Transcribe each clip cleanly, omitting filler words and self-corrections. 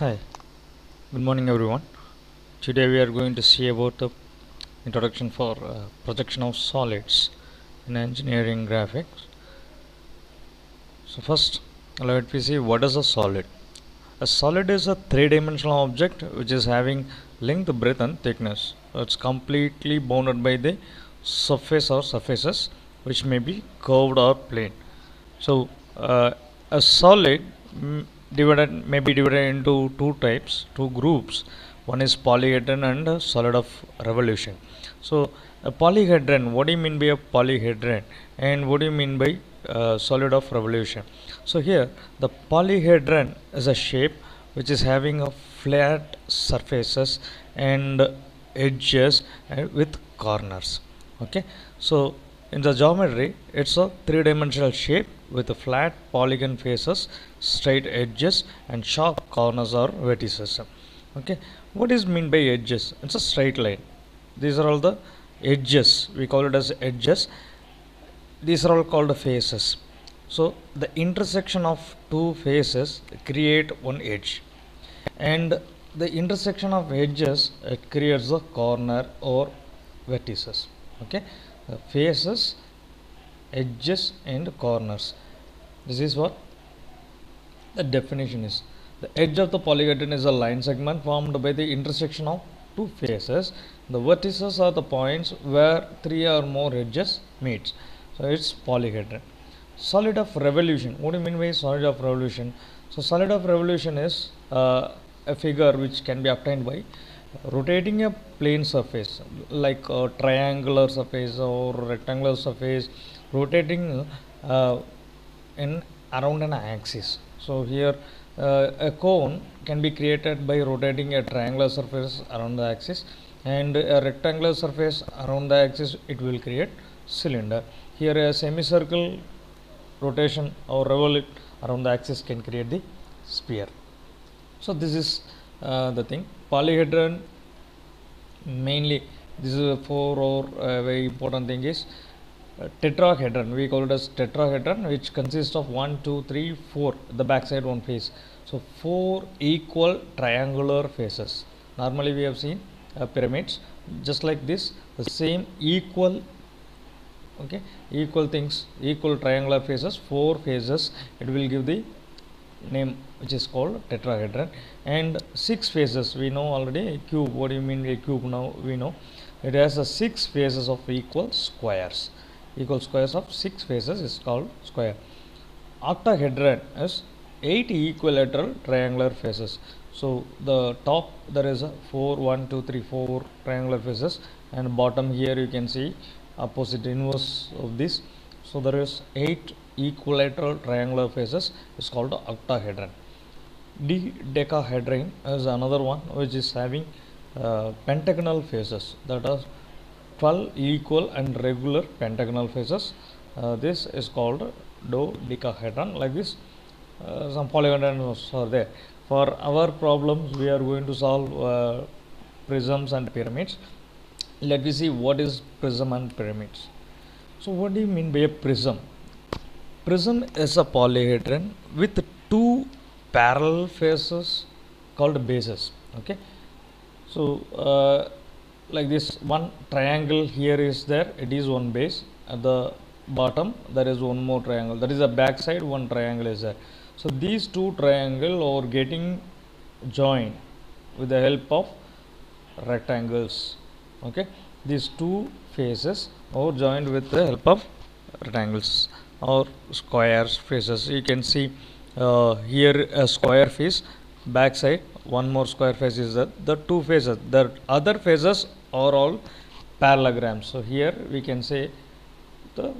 Hi, good morning everyone. Today we are going to see about the introduction for projection of solids in engineering graphics. So first, let me see what is a solid. A solid is a three-dimensional object which is having length, breadth and thickness. It's completely bounded by the surface or surfaces which may be curved or plane. So a solid divided may be divided into two types, two groups. One is polyhedron and a solid of revolution. So a polyhedron, what do you mean by a polyhedron, and what do you mean by solid of revolution? So here the polyhedron is a shape which is having a flat surfaces and edges with corners. Okay, so in the geometry, it's a three-dimensional shape with flat polygon faces, straight edges, and sharp corners or vertices. Okay, what is mean by edges? It's a straight line. These are all the edges. We call it as edges. These are all called faces. So the intersection of two faces create one edge, and the intersection of edges it creates a corner or vertices. Okay, the faces, edges and corners. This is what the definition is. The edge of the polyhedron is a line segment formed by the intersection of two faces. The vertices are the points where three or more edges meet. So it's polyhedron. Solid of revolution. What do you mean by solid of revolution? So solid of revolution is a figure which can be obtained by rotating a plane surface like a triangular surface or rectangular surface, rotating in around an axis. So here a cone can be created by rotating a triangular surface around the axis, and a rectangular surface around the axis it will create cylinder. Here a semicircle rotation or revolute around the axis can create the sphere. So this is the thing. Polyhedron mainly, this is a four or very important thing is tetrahedron. We call it as tetrahedron, which consists of 1 2 3 4, the backside one face. So four equal triangular faces. Normally we have seen pyramids just like this, the same equal, okay, equal things, equal triangular faces, four faces, it will give the name which is called tetrahedron. And six faces, we know already. A cube, what do you mean a cube? Now we know it has a six faces of equal squares. Equal squares of six faces is called square. Octahedron is eight equilateral triangular faces. So the top there is a 4 1 2 3 4 triangular faces, and bottom here you can see opposite inverse of this. So there is eight equilateral triangular faces is called octahedron. Dodecahedron is another one which is having pentagonal faces, that are 12 equal and regular pentagonal faces. This is called dodecahedron. Like this, some polygons are there. For our problems, we are going to solve prisms and pyramids. Let me see what is prism and pyramids. So what do you mean by a prism? Prism is a polyhedron with two parallel faces called bases. Okay, so like this, one triangle here is there, it is one base. At the bottom there is one more triangle, that is the back side, one triangle is there. So these two triangle are getting joined with the help of rectangles. Okay, these two faces are joined with the help of rectangles or squares faces. You can see here a square face, back side one more square face is the two faces. The other faces are all parallelograms. So here we can say the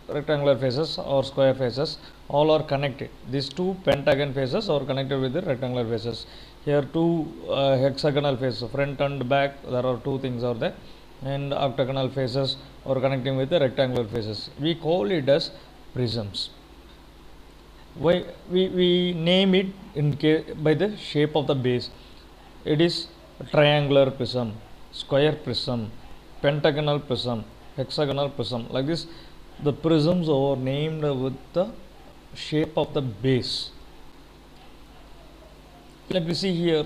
rectangular faces or square faces all are connected. These two pentagon faces are connected with the rectangular faces. Here two hexagonal faces, front and back, there are two things are there, and octagonal faces are connecting with the rectangular faces. We call it as prisms. Why we name it in by the shape of the base. It is triangular prism, square prism, pentagonal prism, hexagonal prism. Like this, the prisms are named with the shape of the base. let me see here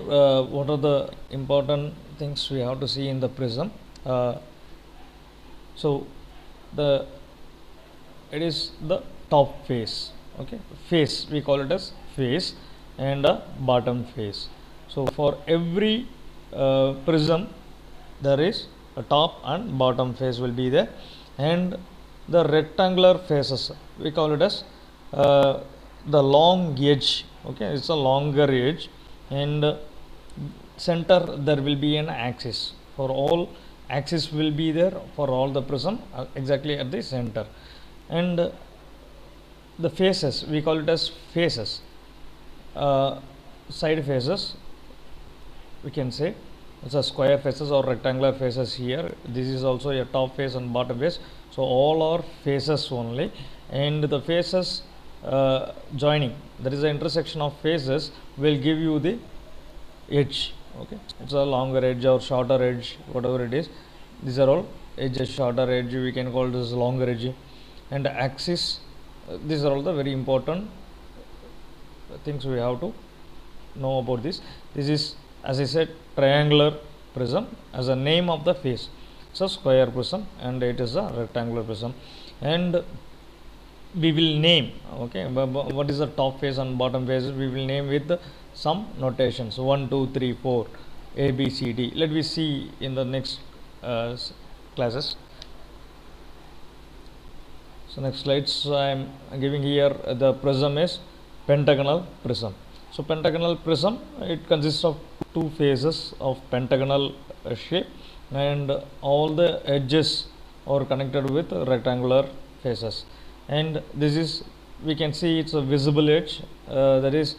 what are the important things we have to see in the prism. So the it is the top face, okay, face we call it as face, and a bottom face. So for every prism there is a top and bottom face will be there, and the rectangular faces we call it as the long edge, okay, it's a longer edge, and center there will be an axis. For all axis will be there for all the prism exactly at the center, and the faces we call it as faces, side faces we can say it's a square faces or rectangular faces. Here this is also a top face and bottom face, so all are faces only, and the faces joining, that is the intersection of faces will give you the edge, okay, it's a longer edge or shorter edge, whatever it is, these are all edges. Shorter edge we can call this longer edge, and axis, these are all the very important things we have to know about this. This is, as I said, triangular prism as a name of the face. It's a square prism and it is a rectangular prism, and we will name, okay, what is the top face and bottom face, we will name with some notations 1 2 3 4 A B C D. Let me see in the next classes. So next slides I am giving here the prism is pentagonal prism. So pentagonal prism, it consists of two faces of pentagonal shape, and all the edges are connected with rectangular faces, and this is, we can see it's a visible edge, that is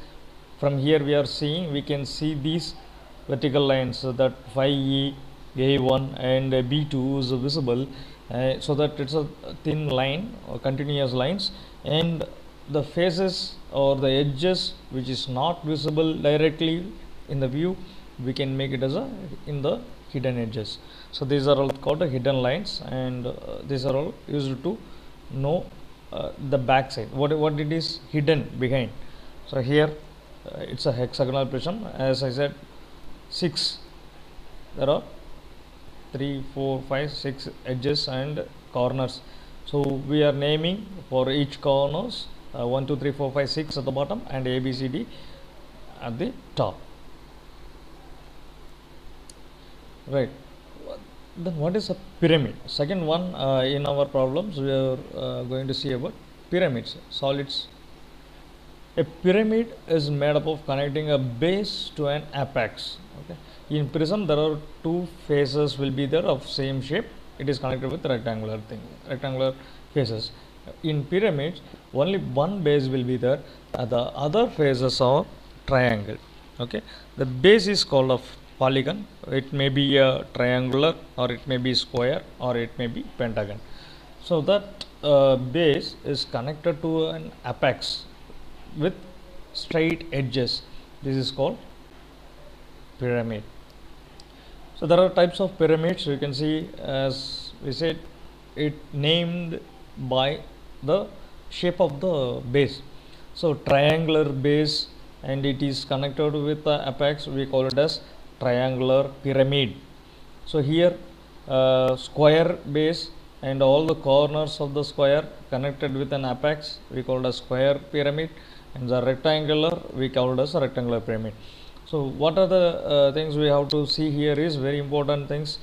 from here we are seeing, we can see these vertical lines, so that phi E, A1 and B2 is visible, so that it's a thin line or continuous lines, and the faces or the edges which is not visible directly in the view, we can make it as a in the hidden edges. So these are all called hidden lines, and these are all used to know the back side, what it is hidden behind. So here it's a hexagonal prism, as I said, 6, there are 3 4 5 6 edges and corners. So we are naming for each corners 1 2 3 4 5 6 at the bottom and A B C D at the top, right. Then what is a pyramid? Second one in our problems we are going to see about pyramids, solids. A pyramid is made up of connecting a base to an apex, okay. In prism there are two faces will be there of same shape, it is connected with rectangular faces. In pyramids only one base will be there, the other faces are triangle, okay. The base is called a polygon, it may be a triangular or it may be square or it may be pentagon. So that base is connected to an apex with straight edges, this is called pyramid. So there are types of pyramids, you can see, as we said, it named by the shape of the base. So triangular base and it is connected with the apex, we call it as triangular pyramid. So here square base and all the corners of the square connected with an apex, we call it as square pyramid, and the rectangular we call it as a rectangular pyramid. So what are the things we have to see here is very important things,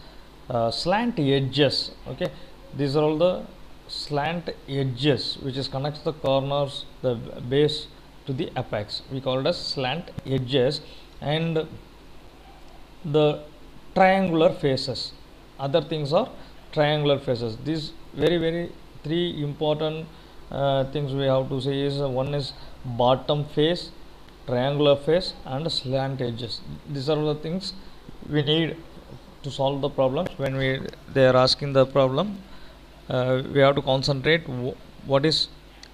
slant edges, okay, these are all the slant edges which is connects the corners, the base to the apex, we call it as slant edges, and the triangular faces, other things are triangular faces. These very three important things we have to say is one is bottom face, triangular face and slant edges. These are the things we need to solve the problems. When they are asking the problem, we have to concentrate what is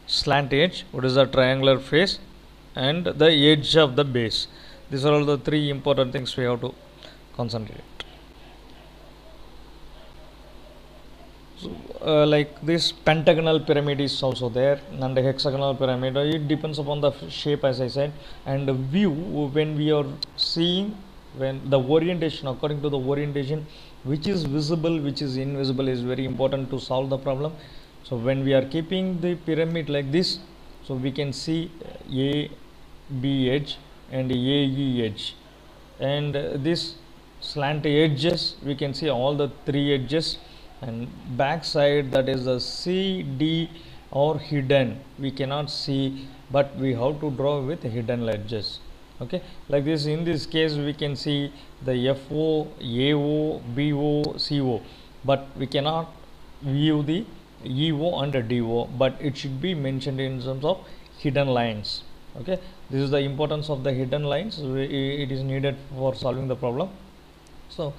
slant edge, what is the triangular face, and the edge of the base. These are all the three important things we have to concentrate. So, like this pentagonal pyramid is also there, and the hexagonal pyramid. It depends upon the shape, as I said, and the view. When we are seeing, when the orientation, according to the orientation, which is visible, which is invisible, is very important to solve the problem. So when we are keeping the pyramid like this, so we can see A, B edge and A, E edge, and this slant edges, we can see all the three edges, and back side, that is the C, D, or hidden, we cannot see, but we have to draw with hidden edges. Okay, like this. In this case, we can see the FO, AO, BO, CO, but we cannot view the EO and DO, but it should be mentioned in terms of hidden lines. Okay, this is the importance of the hidden lines. It is needed for solving the problem. So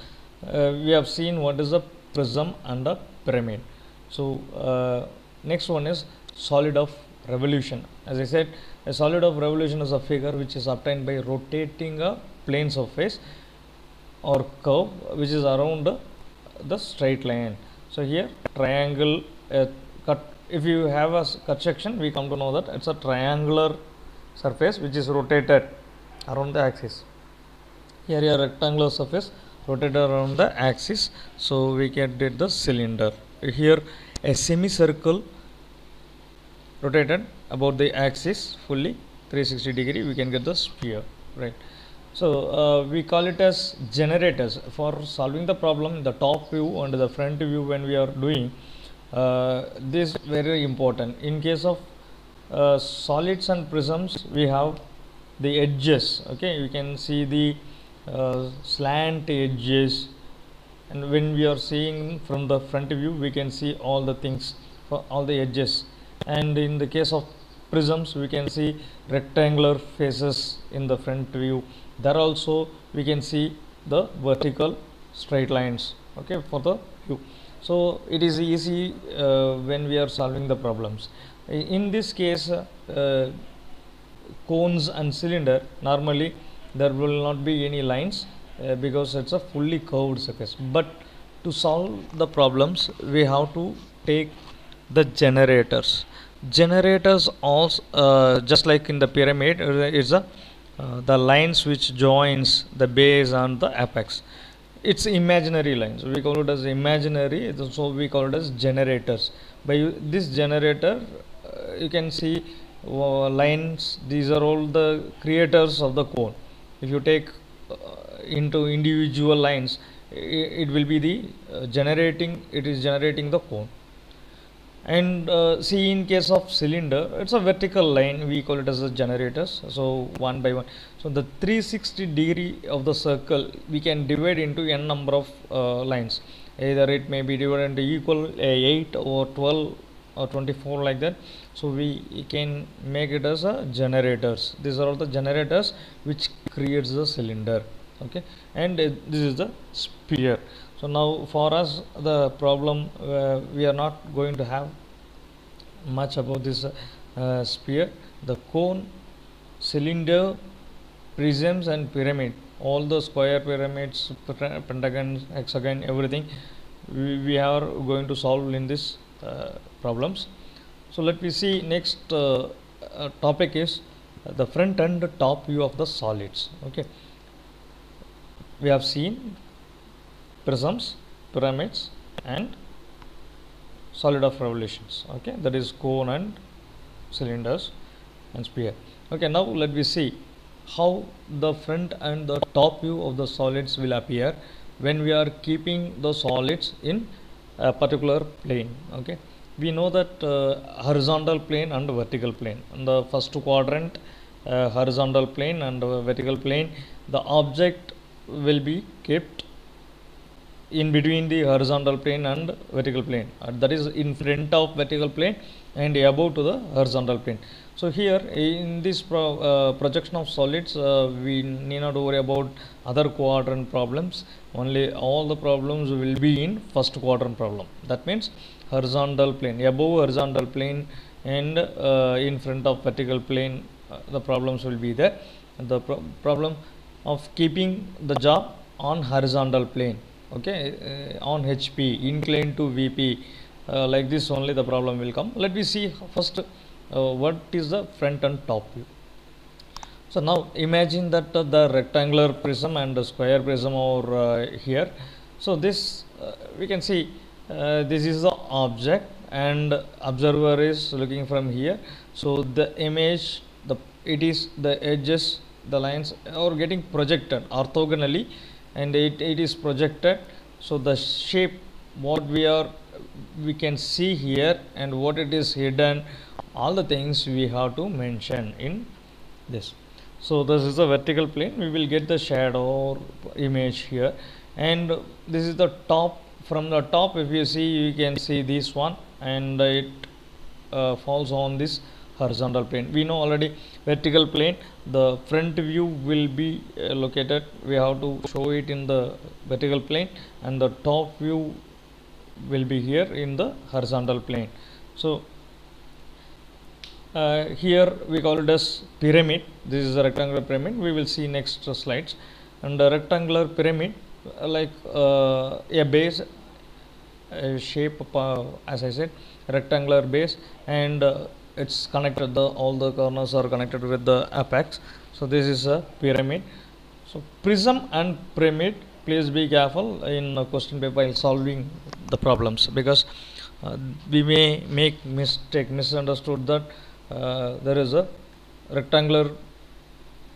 we have seen what is a prism and a pyramid. So next one is solid of revolution. As I said, a solid of revolution is a figure which is obtained by rotating a plane surface or curve which is around the straight line. So here triangle cut. If you have a cut section, we come to know that it's a triangular surface which is rotated around the axis. Here a rectangular surface rotated around the axis, so we can get the cylinder. Here a semicircle rotated about the axis fully 360 degree, we can get the sphere, right? So we call it as generators. For solving the problem, the top view and the front view, when we are doing this, very important. In case of solids and prisms, we have the edges. Okay, you can see the slant edges, and when we are seeing from the front view, we can see all the things for all the edges. And in the case of prisms, we can see rectangular faces in the front view. There also we can see the vertical straight lines, okay, for the view. So it is easy when we are solving the problems. In this case, cones and cylinder, normally there will not be any lines because it's a fully curved surface. But to solve the problems, we have to take the generators. Generators also, just like in the pyramid, is the lines which joins the base and the apex. It's imaginary lines, we call it as imaginary, so we call it as generators. By this generator, you can see lines. These are all the creators of the cone. If you take into individual lines, it will be the it is generating the cone. And see, in case of cylinder, it's a vertical line, we call it as the generators. So one by one, so the 360 degree of the circle, we can divide into n number of lines. Either it may be divided into equal 8 or 12 or 24, like that. So we can make it as a generators. These are all the generators which creates the cylinder. Okay, and this is the sphere. So now for us, the problem, we are not going to have much about this sphere. The cone, cylinder, prisms and pyramid, all the square, pyramids, pentagons, hexagon, everything we are going to solve in this problems. So let me see, next topic is the front and top view of the solids. Okay, we have seen prisms, pyramids and solid of revolutions. Okay, that is cone and cylinders and sphere. Okay, now let me see how the front and the top view of the solids will appear when we are keeping the solids in a particular plane. Okay, we know that horizontal plane and vertical plane. In the first quadrant, horizontal plane and vertical plane, the object will be kept in between the horizontal plane and vertical plane, that is in front of vertical plane and above to the horizontal plane. So here in this projection of solids, we need not worry about other quadrant problems. Only all the problems will be in first quadrant problem. That means horizontal plane, above horizontal plane and in front of vertical plane, the problems will be there. The problem of keeping the job on horizontal plane. Okay, on HP, inclined to VP, like this only the problem will come. Let me see first what is the front and top view. So now imagine that the rectangular prism and the square prism are here. So this we can see this is the object and observer is looking from here. So the image, it is the edges, the lines are getting projected orthogonally, and it is projected. So the shape what we can see here and what it is hidden, all the things we have to mention in this. So this is the vertical plane, we will get the shadow image here, and this is the top. From the top, if you see, you can see this one, and it falls on this horizontal plane. We know already vertical plane, the front view will be located, we have to show it in the vertical plane, and the top view will be here in the horizontal plane. So here we call it as pyramid. This is a rectangular pyramid, we will see next slides. And the rectangular pyramid, like a base, shape as I said, rectangular base, and it's connected, all the corners are connected with the apex. So this is a pyramid. So prism and pyramid, please be careful in a question paper while solving the problems, because we may make misunderstood that there is a rectangular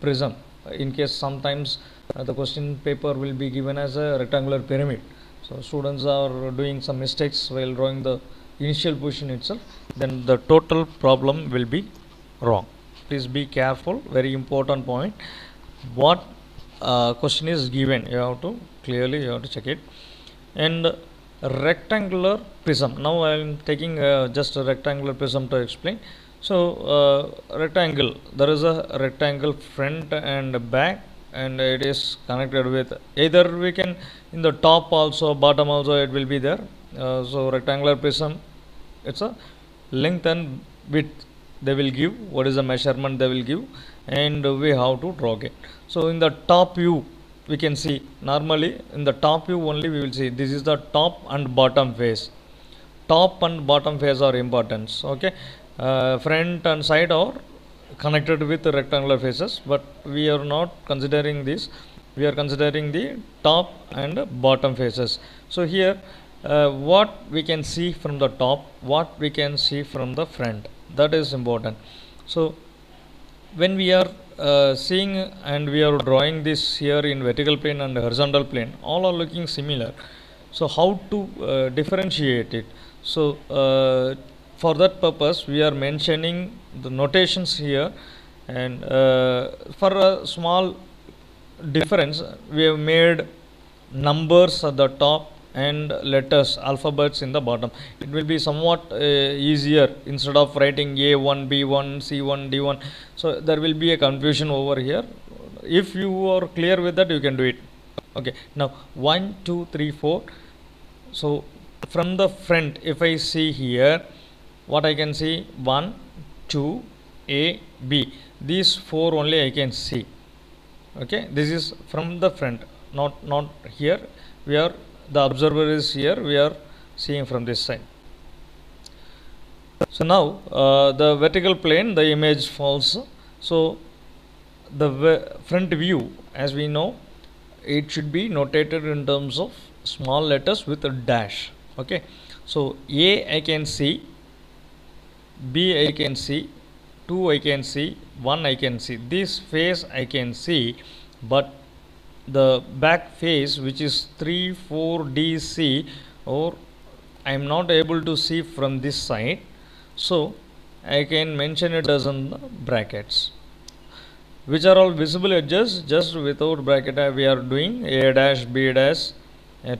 prism. In case sometimes the question paper will be given as a rectangular pyramid, so students are doing some mistakes while drawing the initial position itself, then the total problem will be wrong. Please be careful, very important point. What question is given, you have to clearly check it. And rectangular prism, now I am taking just a rectangular prism to explain. So rectangle, there is a rectangle front and back, and it is connected with, either we can in the top also, bottom also it will be there. So rectangular prism, it's a length and width they will give, what is the measurement they will give, and we have to draw it. So in the top view we can see, normally in the top view only we will see, this is the top and bottom face. Top and bottom face are important, okay. Front and side are connected with the rectangular faces, but we are not considering this, we are considering the top and bottom faces. So here what we can see from the top, what we can see from the front, that is important. So when we are seeing and we are drawing this here in vertical plane and horizontal plane, all are looking similar. So how to differentiate it? So for that purpose we are mentioning the notations here, and for a small difference we have made numbers at the top and letters, alphabets in the bottom. It will be somewhat easier, instead of writing A1, B1, C1, D1, so there will be a confusion over here. If you are clear with that, you can do it. Okay, now 1, 2, 3, 4. So from the front, if I see here, what I can see, 1, 2, A, B, these 4 only I can see. Okay, this is from the front, not here. We are, the observer is here, we are seeing from this side. So now the vertical plane, the image falls. So the front view, as we know, it should be notated in terms of small letters with a dash. Okay, so A I can see, B I can see, 2 I can see, 1 I can see, this face I can see, but the back face, which is 3, 4, D, C, or I am not able to see from this side, so I can mention it as in the brackets, which are all visible edges. Just without bracket we are doing A dash, B dash,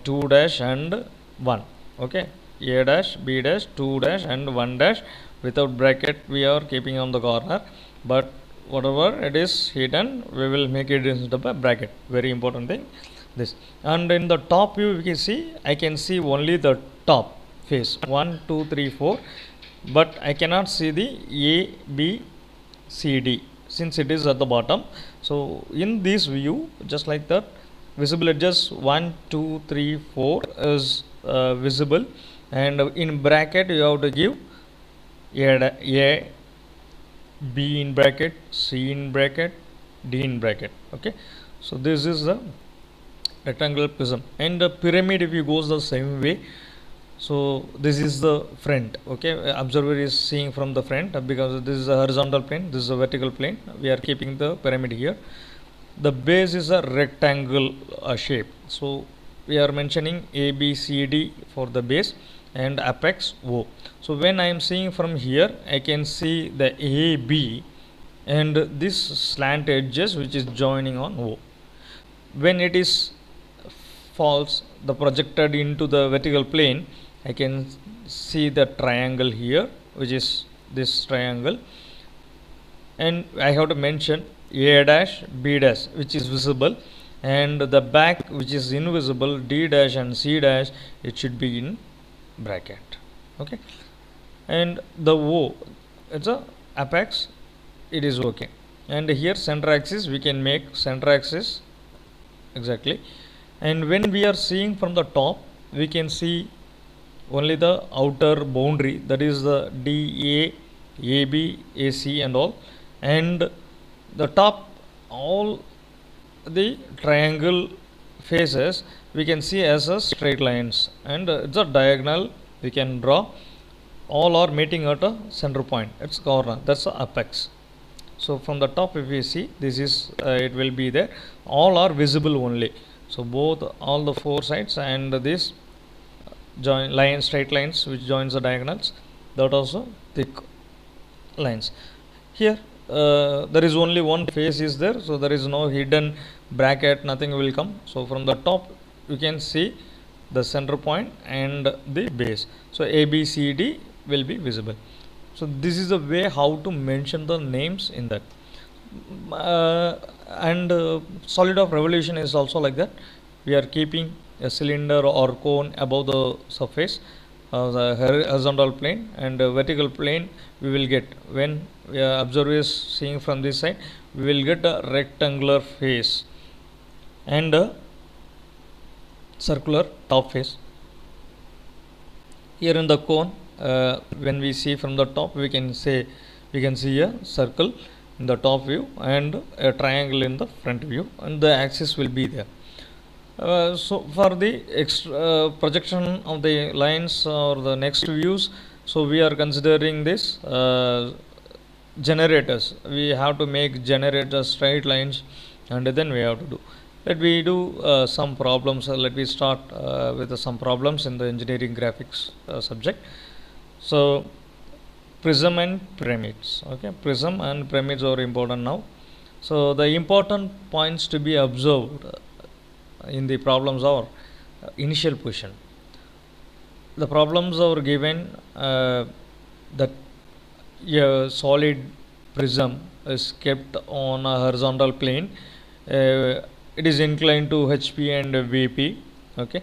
2 dash and 1. Okay, A dash, B dash, 2 dash and 1 dash. Without bracket we are keeping on the corner, but whatever it is hidden we will make it into the bracket. Very important thing this. And in the top view we can see, I can see only the top face, 1, 2, 3, 4, but I cannot see the A, B, C, D, since it is at the bottom. So in this view, just like that, visible edges 1, 2, 3, 4 is visible, and in bracket you have to give A, B in bracket, C in bracket, D in bracket. Okay, so this is the rectangular prism, and the pyramid if you goes the same way. So this is the front. Okay, observer is seeing from the front, because this is a horizontal plane, this is a vertical plane. We are keeping the pyramid here. The base is a rectangle shape, so we are mentioning A, B, C, D for the base, and apex O. So when I am seeing from here, I can see the A, B and this slant edges which is joining on O. When it is falls, the projected into the vertical plane, I can see the triangle here, which is this triangle, and I have to mention A dash, B dash, which is visible, and the back which is invisible, D dash and C dash, it should be in bracket. Okay, and the O, it's a apex, it is okay. And here center axis, we can make center axis exactly. And when we are seeing from the top, we can see only the outer boundary, that is the DA, AB, AC and all, and the top, all the triangle faces we can see as a straight lines, and it's a diagonal we can draw. All are meeting at a center point, it's corner, that's the apex. So from the top if we see, this is it will be there, all are visible only. So both, all the four sides and this join line, straight lines which joins the diagonals, that also thick lines. Here there is only one face is there, so there is no hidden bracket, nothing will come. So from the top you can see the center point and the base, so A, B, C, D will be visible. So this is the way how to mention the names in that. Solid of revolution is also like that. We are keeping a cylinder or cone above the surface, the horizontal plane, and vertical plane we will get, when observer is seeing from this side, we will get a rectangular face and a circular top face. Here in the cone, when we see from the top, we can see a circle in the top view and a triangle in the front view, and the axis will be there. So for the projection of the lines or the next views, so we are considering this generators. We have to make generators straight lines, and then we have to do. Let me do some problems. Let me start with some problems in the engineering graphics subject. So prism and pyramids. Okay, prism and pyramids are important now. So the important points to be observed in the problems are initial position. The problems are given that a solid prism is kept on a horizontal plane. It is inclined to HP and VP. Okay,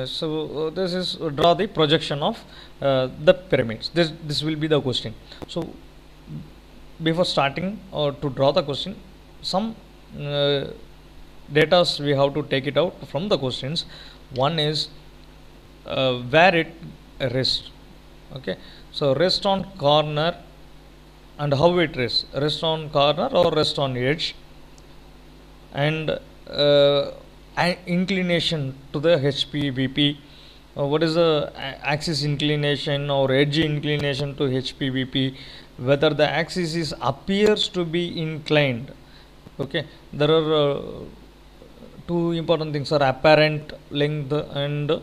so this is draw the projection of the pyramids. This will be the question. So before starting or to draw the question, some data we have to take it out from the questions. One is where it rests. Okay, so rest on corner, and how it rests. Rest on corner or rest on edge, and inclination to the HP VP. What is the axis inclination or edge inclination to HP VP? Whether the axis is appears to be inclined. Okay, there are two important things are apparent length and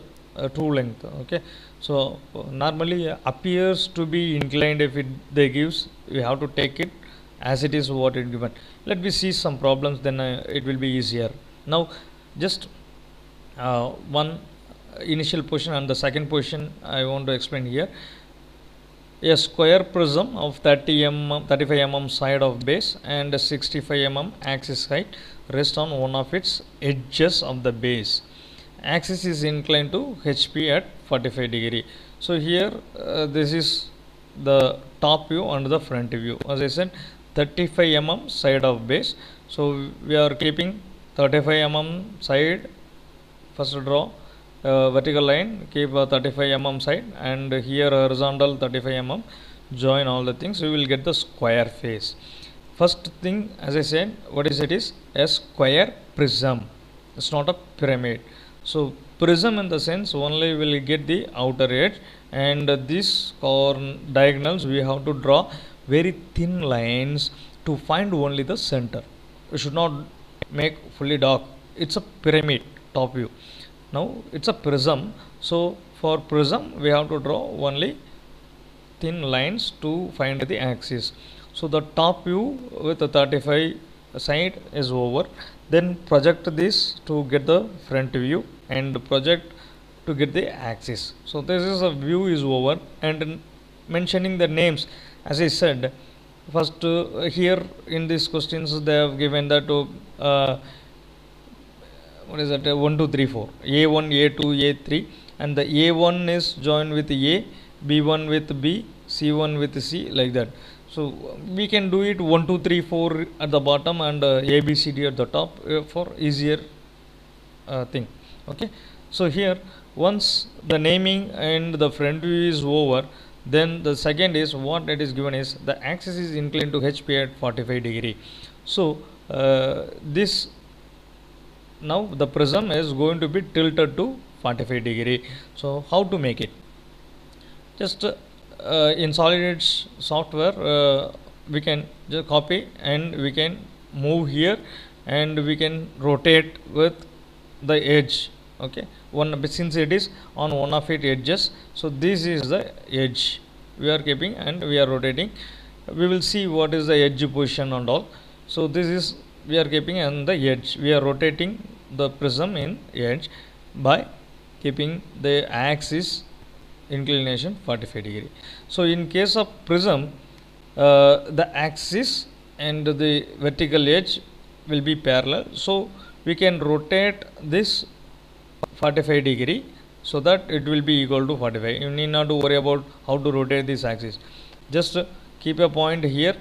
true length. Okay, so normally appears to be inclined, if they gives, we have to take it as it is what it given. Let me see some problems, then it will be easier. Now just one initial position and the second position I want to explain here. A square prism of 30 mm, 35 mm side of base and 65 mm axis height rests on one of its edges of the base. Axis is inclined to HP at 45 degree. So here this is the top view and the front view. As I said, 35 mm side of base. So we are keeping 35 mm side. First draw vertical line, keep a 35 mm side, and here horizontal 35 mm, join all the things, we will get the square face. First thing, as I said, what is it is a square prism. It's not a pyramid. So prism in the sense only will get the outer edge, and these diagonals we have to draw very thin lines to find only the center. We should not make fully dark. It's a pyramid top view. Now it's a prism. So for prism we have to draw only thin lines to find the axis. So the top view with the 35 side is over. Then project this to get the front view and project to get the axis. So this is a view is over, and mentioning the names, as I said, first here in these questions they have given that what is that 1 2 3 4 a1 a2 a3, and the a1 is joined with a, b1 with b, c1 with c, like that. So we can do it 1 2 3 4 at the bottom and a b c d at the top for easier thing. Okay, so here once the naming and the front view is over, then the second is what it is given is the axis is inclined to HP at 45 degree. So this now the prism is going to be tilted to 45 degree. So how to make it? Just in Solid Edge software we can just copy and we can move here, and we can rotate with the edge. Okay, since it is on one of its edges, so this is the edge we are keeping and we are rotating. We will see what is the edge position and all. So this is we are keeping on the edge, we are rotating the prism in edge by keeping the axis inclination 45 degree. So in case of prism, the axis and the vertical edge will be parallel, so we can rotate this 45 degree so that it will be equal to 45. You need not to worry about how to rotate this axis. Just keep a point here,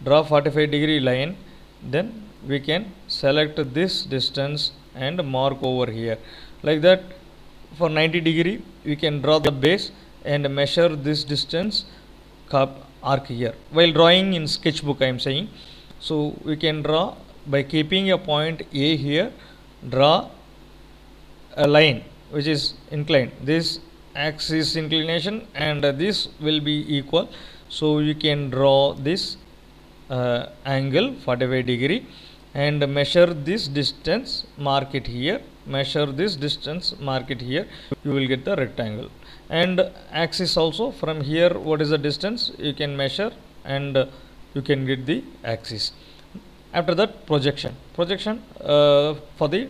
draw 45 degree line, then we can select this distance and mark over here, like that. For 90 degree we can draw the base and measure this distance arc here. While drawing in sketchbook I am saying, so we can draw by keeping a point A here, draw a line which is inclined, this axis inclination and this will be equal. So you can draw this angle 45 degree and measure this distance, mark it here, measure this distance, mark it here, you will get the rectangle. And axis also, from here what is the distance you can measure and you can get the axis. After that, projection for the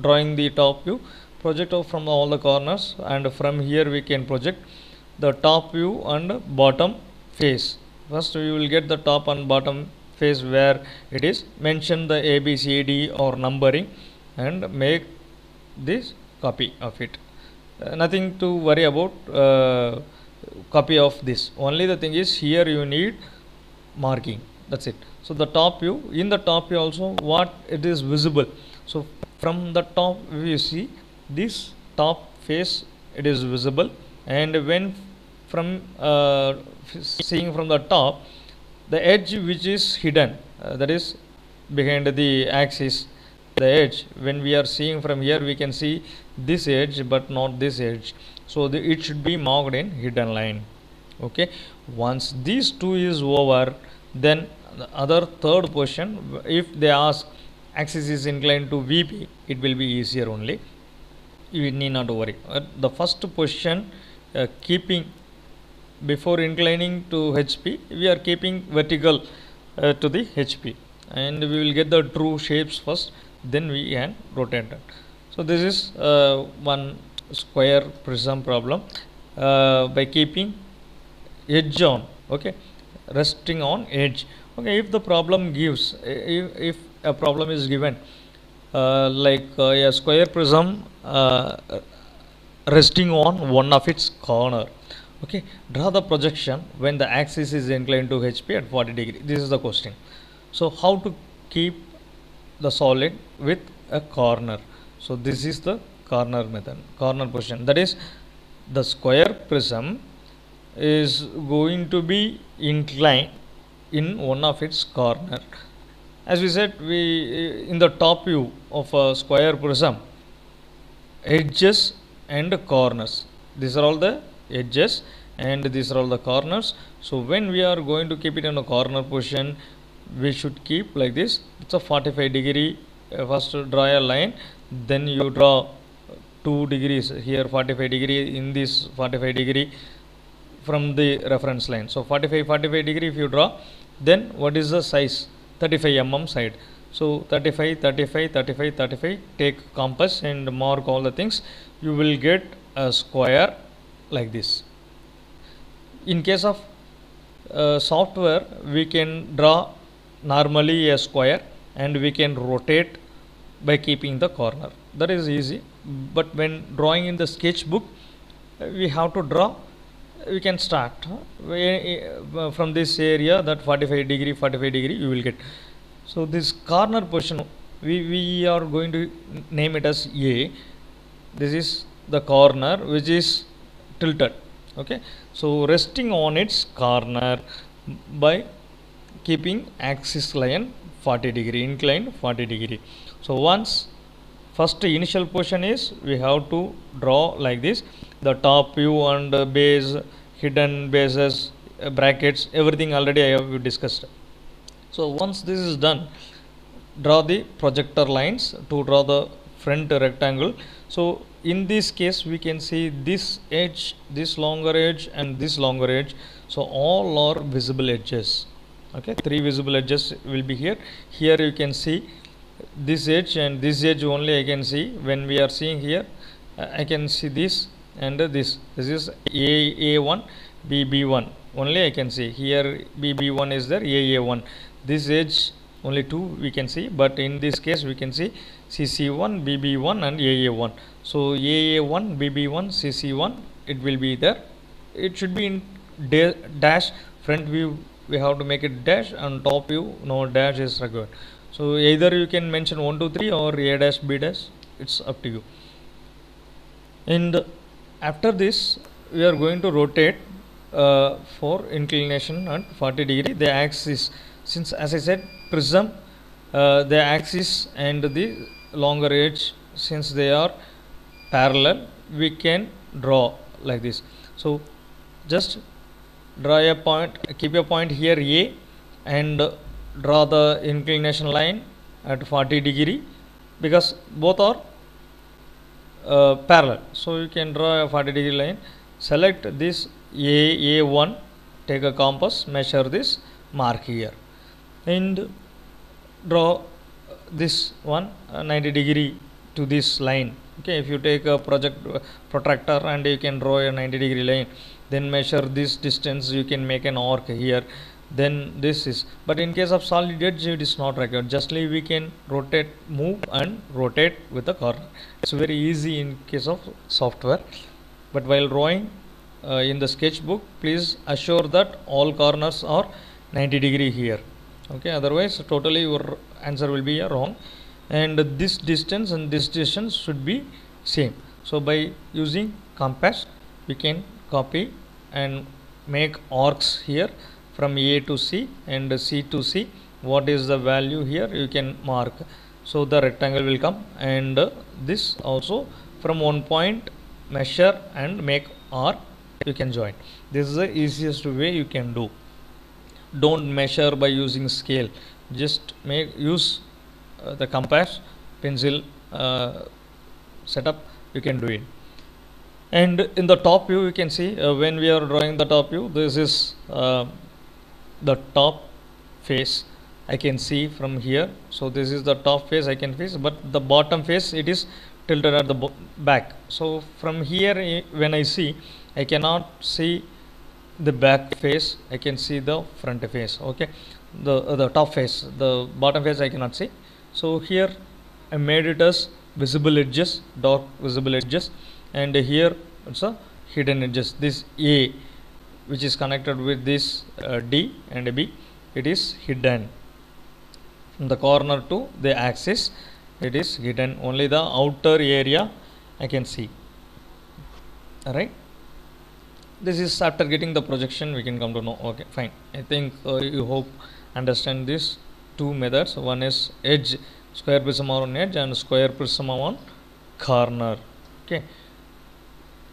drawing the top view, project out from all the corners, and from here we can project the top view and bottom face. First we will get the top and bottom face where it is, mention the A B C D or numbering and make this copy of it. Nothing to worry about copy of this, only the thing is here you need marking, that's it. So the top view, in the top view also what it is visible, so from the top you see this top face it is visible, and when from seeing from the top, the edge which is hidden, that is behind the axis, the edge, when we are seeing from here we can see this edge but not this edge, so it should be marked in hidden line. Okay, once these two is over, then the other third question, if they ask axis is inclined to VP, it will be easier only, you need not worry. The first position, keeping before inclining to HP, we are keeping vertical to the HP, and we will get the true shapes first, then we can rotate it. So this is one square prism problem by keeping edge on, okay, resting on edge. Okay, if the problem gives, if a problem is given like a square prism resting on one of its corner, okay, draw the projection when the axis is inclined to HP at 40 degree. This is the question. So how to keep the solid with a corner? So this is the corner method, corner position. That is, the square prism is going to be inclined in one of its corner. As we said, we in the top view of a square prism, edges and corners, these are all the edges and these are all the corners. So when we are going to keep it in a corner position, we should keep like this. It's a 45 degree. First draw a line, then you draw 2 degrees here, 45 degree in this 45 degree from the reference line. So 45 degree if you draw, then what is the size? 35 mm side. So 35, 35, 35, 35, take compass and mark all the things. You will get a square like this. In case of software, we can draw normally a square and we can rotate by keeping the corner. That is easy. But when drawing in the sketchbook, we have to draw. We can start from this area, that 45 degree you will get. So this corner position, we are going to name it as A. This is the corner which is tilted. Okay, so resting on its corner by keeping axis line 40 degree, inclined 40 degree. So once first initial position is, we have to draw like this, the top view and base, hidden bases, brackets, everything already I have discussed. So once this is done, draw the projector lines to draw the front rectangle. So in this case, we can see this edge, this longer edge and this longer edge. So all are visible edges. Okay, 3 visible edges will be here. Here you can see this edge and this edge only I can see. When we are seeing here, I can see this and this. This is AA1, BB1 only I can see. Here BB1 is there, AA1. This edge only 2 we can see, but in this case we can see CC1, BB1 and AA1. So AA1, BB1, CC1, it will be there. It should be in dash. Front view we have to make it dash, and top view no dash is required. So either you can mention 1, 2, 3 or A dash, B dash, it's up to you. And after this, we are going to rotate for inclination at 40 degree. The axis, since as I said, prism, the axis and the longer edge, since they are parallel, we can draw like this. So just draw a point, keep a point here A, and draw the inclination line at 40 degree, because both are parallel. So you can draw a 40 degree line. Select this A1, take a compass, measure this, mark here, and draw this one 90 degree to this line. Okay, if you take a protractor and you can draw a 90 degree line, then measure this distance, you can make an arc here. Then this is, but in case of solid edge, it is not required. Justly we can rotate, move and rotate with the corner. It's very easy in case of software, but while drawing in the sketchbook, please assure that all corners are 90 degree here. Okay, otherwise totally your answer will be wrong, and this distance and this distance should be same. So by using compass, we can copy and make arcs here from A to C and C to C. What is the value here, you can mark. So the rectangle will come, and this also from one point measure and make arc, you can join. This is the easiest way you can do. Don't measure by using scale, just use the compass, pencil setup, you can do it. And in the top view, you can see when we are drawing the top view, this is the top face I can see from here. So this is the top face I can face, but the bottom face, it is tilted at the back. So from here, when I see, I cannot see the back face, I can see the front face. Okay, the top face, the bottom face I cannot see. So here I made it as visible edges, dark visible edges, and here it's a hidden edges. This A, which is connected with this D and B, it is hidden from the corner to the axis. It is hidden. Only the outer area I can see. Alright, this is after getting the projection we can come to know. Okay, fine. I think you hope understand this two methods. One is edge, square prism on edge, and square prism on corner. Okay,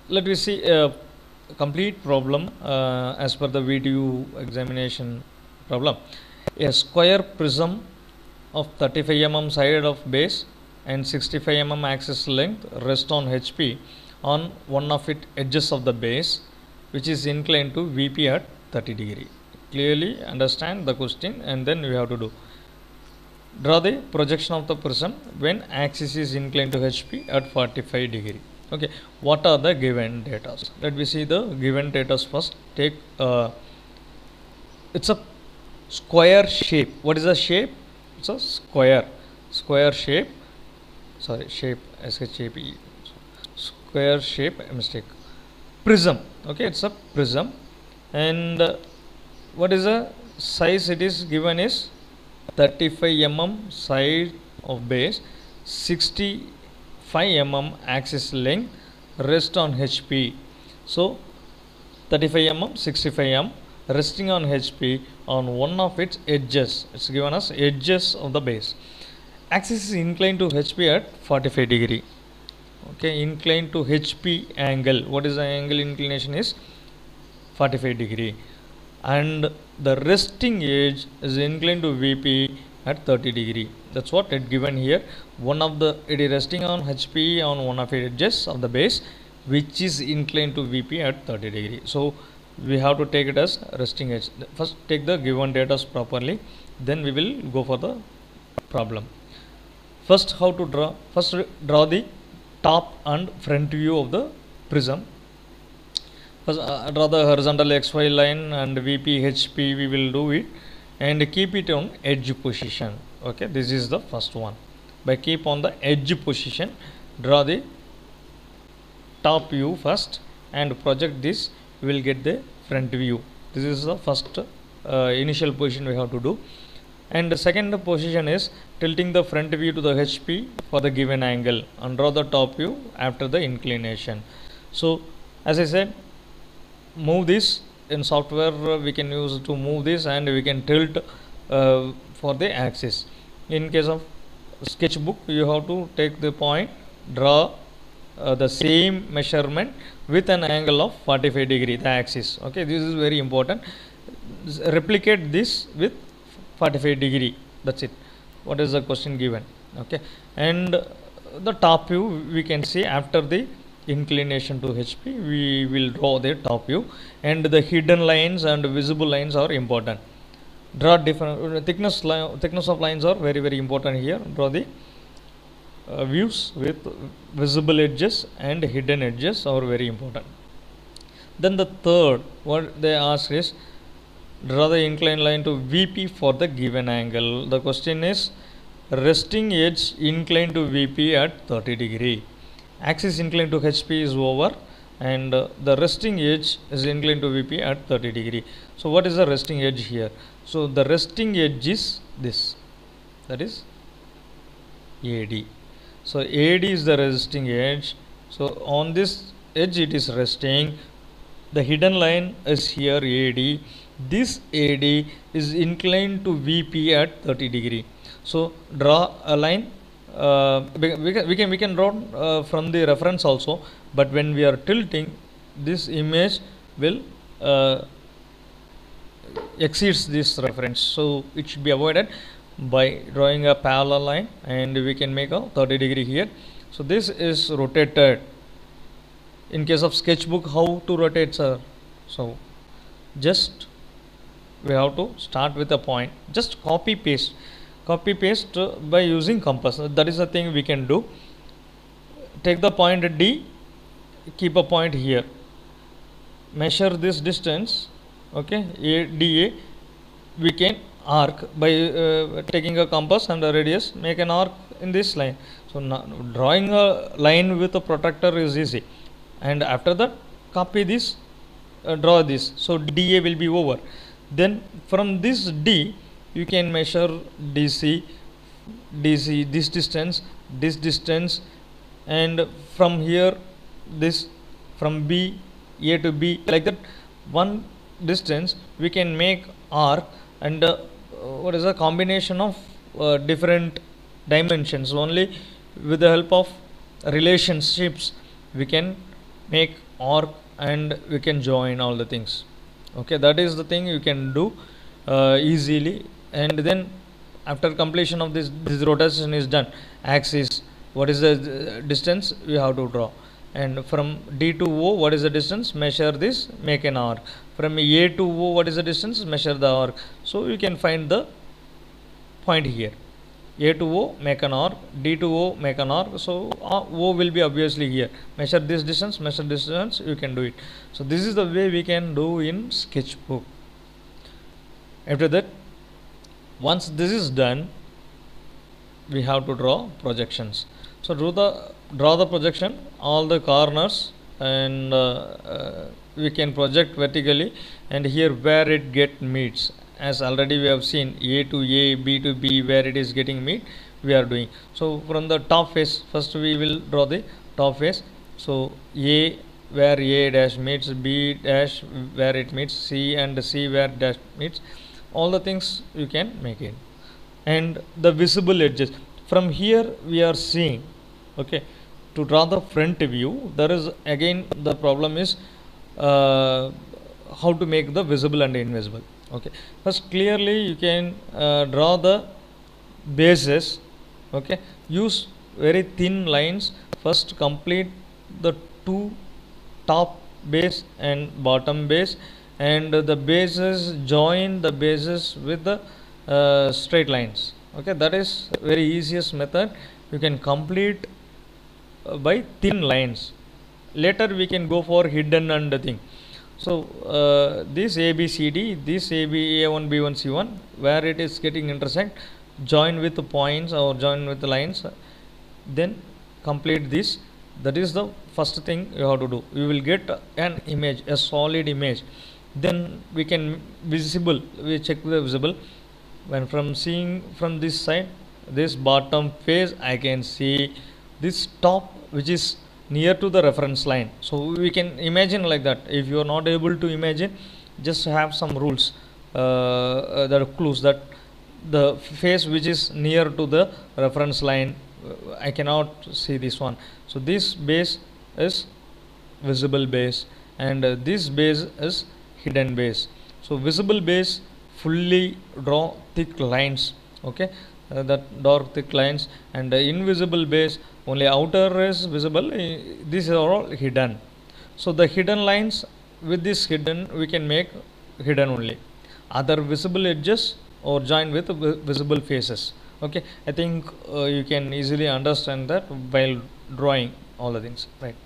let me see a complete problem as per the VTU examination problem. A square prism of 35 mm side of base and 65 mm axis length rest on HP on one of its edges of the base, which is inclined to VP at 30 degree. Clearly understand the question, and then we have to do. Draw the projection of the prism when axis is inclined to HP at 45 degree. Okay, what are the given data? Let me see the given data first. Take it's a square shape. What is the shape? It's a square shape. Sorry, shape, SHAPE, square shape, mistake, prism. Okay, it's a prism, and what is the size it is given is 35 mm side of base, 65 mm axis length, rest on HP. So 35 mm, 65 mm resting on HP on one of its edges. It's given us edges of the base. Axis is inclined to HP at 45 degree. Okay, inclined to HP angle. What is the angle inclination is 45 degree, and the resting edge is inclined to VP at 30 degree. That's what it given here. One of the, it is resting on HP on one of the edges of the base, which is inclined to VP at 30 degree. So we have to take it as resting edge. First take the given data properly, then we will go for the problem. First, how to draw? First, draw the top and front view of the prism. First, draw the horizontal XY line and VP, HP, we will do it, and keep it on edge position. Okay, this is the first one. By keep on the edge position, draw the top view first and project this, we will get the front view. This is the first initial position we have to do. And the second position is tilting the front view to the HP for the given angle, and draw the top view after the inclination. So as I said, move this in software, we can use to move this, and we can tilt for the axis. In case of sketchbook, you have to take the point, draw the same measurement with an angle of 45 degree, the axis. Okay, this is very important. Replicate this with 45 degree. That's it. What is the question given? Okay, and the top view we can see after the inclination to HP, we will draw the top view, and the hidden lines and visible lines are important. Draw different thickness of lines are very important here. Draw the views with visible edges and hidden edges are very important. Then the third, what they ask is, draw the inclined line to VP for the given angle. The question is, resting edge inclined to VP at 30 degree. Axis inclined to HP is over, and the resting edge is inclined to VP at 30 degree. So what is the resting edge here? So the resting edge is this, that is AD. So AD is the resting edge. So on this edge it is resting. The hidden line is here AD. This AD is inclined to VP at 30 degree. So draw a line. We can draw from the reference also, but when we are tilting, this image will exceeds this reference, so it should be avoided by drawing a parallel line, and we can make a 30 degree here. So this is rotated. In case of sketchbook, how to rotate, sir? So just we have to start with a point, just copy paste by using compass. That is the thing we can do. Take the point D, keep a point here, measure this distance. Okay, ADA, we can arc by taking a compass and a radius, make an arc in this line. So now drawing a line with a protractor is easy, and after that copy this, draw this. So DA will be over. Then from this D you can measure DC, this distance, and from here this from B A to B, like that one distance we can make arc, and what is a combination of different dimensions. Only with the help of relationships we can make arc and we can join all the things. Okay, that is the thing you can do easily. And then after completion of this rotation is done, axis, what is the distance we have to draw, and from D to O, what is the distance, measure this, make an arc. From A to O, what is the distance, measure the arc. So you can find the point here. A to O, make an arc. D to O, make an arc. So O will be obviously here. Measure this distance, measure this distance, you can do it. So this is the way we can do in sketchbook. After that, once this is done, we have to draw projections. So draw the projection, all the corners, and we can project vertically, and here where it get meets, as already we have seen, A to A, B to B, where it is getting meet, we are doing. So from the top face, first we will draw the top face. So A where A dash meets, B dash where it meets, C and C where dash meets, all the things you can make it. And the visible edges, from here we are seeing. Okay, to draw the front view, there is again the problem is how to make the visible and invisible. Okay, first clearly you can draw the bases. Okay, use very thin lines. First complete the two top base and bottom base, and the bases, join the bases with the straight lines. Okay, that is very easiest method. You can complete by thin lines. Later we can go for hidden and the thing. So this ABCD, this AB, A1, B1, C1, where it is getting intersect, join with the points or join with the lines, then complete this. That is the first thing you have to do. You will get an image, a solid image. Then we can visible, we check the visible. When from seeing from this side, this bottom face, I can see this top which is near to the reference line. So we can imagine like that. If you are not able to imagine, just have some rules, that are clues, that the face which is near to the reference line, I cannot see this one. So this base is visible base, and this base is hidden base. So visible base, fully draw thick lines. Okay, that dark thick lines, and invisible base, only outer is visible, these are all hidden. So the hidden lines, with this hidden we can make hidden only. Other visible edges or join with visible faces. Okay, I think you can easily understand that while drawing all the things, right?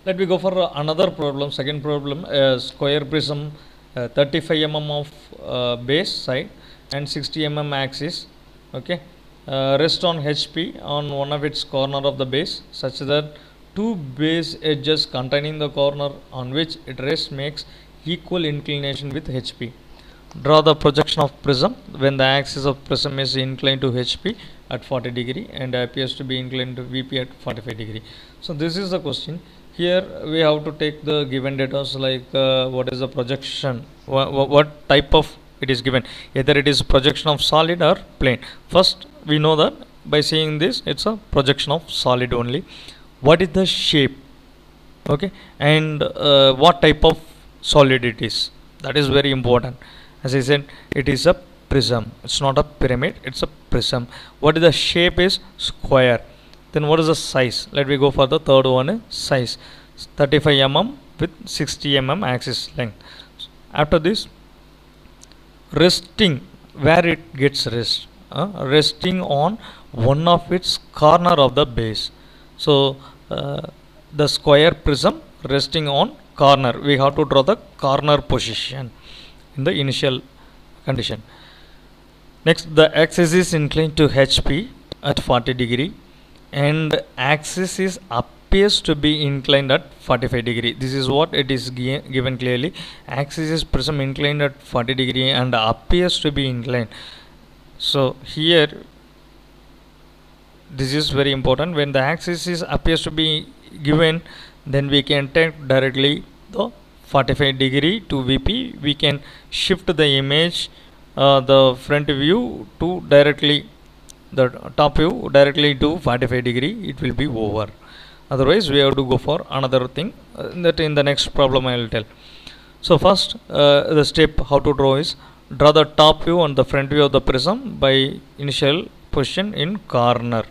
Let me go for another problem. Second problem, square prism, 35 mm of base side and 60 mm axis. Okay, rest on HP on one of its corner of the base, such that two base edges containing the corner on which it rests makes equal inclination with HP. Draw the projection of prism when the axis of prism is inclined to HP at 40 degree and appears to be inclined to VP at 45 degree. So this is the question. Here we have to take the given data, like what is the projection, what type of it is given, either it is projection of solid or plane. First we know that by seeing this, it's a projection of solid only. What is the shape? Okay, and what type of solid it is, that is very important. As I said, it is a prism, it's not a pyramid, it's a prism. What is the shape? Is square. Then what is the size? Let me go for the third one, size, 35 mm with 60 mm axis length. After this, resting, where it gets resting on one of its corner of the base. So the square prism resting on corner, we have to draw the corner position in the initial condition. Next, the axis is inclined to HP at 40 degree and axis is appears to be inclined at 45 degree. This is what it is given clearly. Axis is prism inclined at 40 degree and appears to be inclined. So here This is very important. When the axis is appears to be given, then we can take directly the 45-degree to VP. We can shift the image, the front view to directly the top view directly to 45-degree. It will be over. Otherwise we have to go for another thing, that in the next problem I will tell. So first, the step how to draw is draw the top view and the front view of the prism by initial position in corner.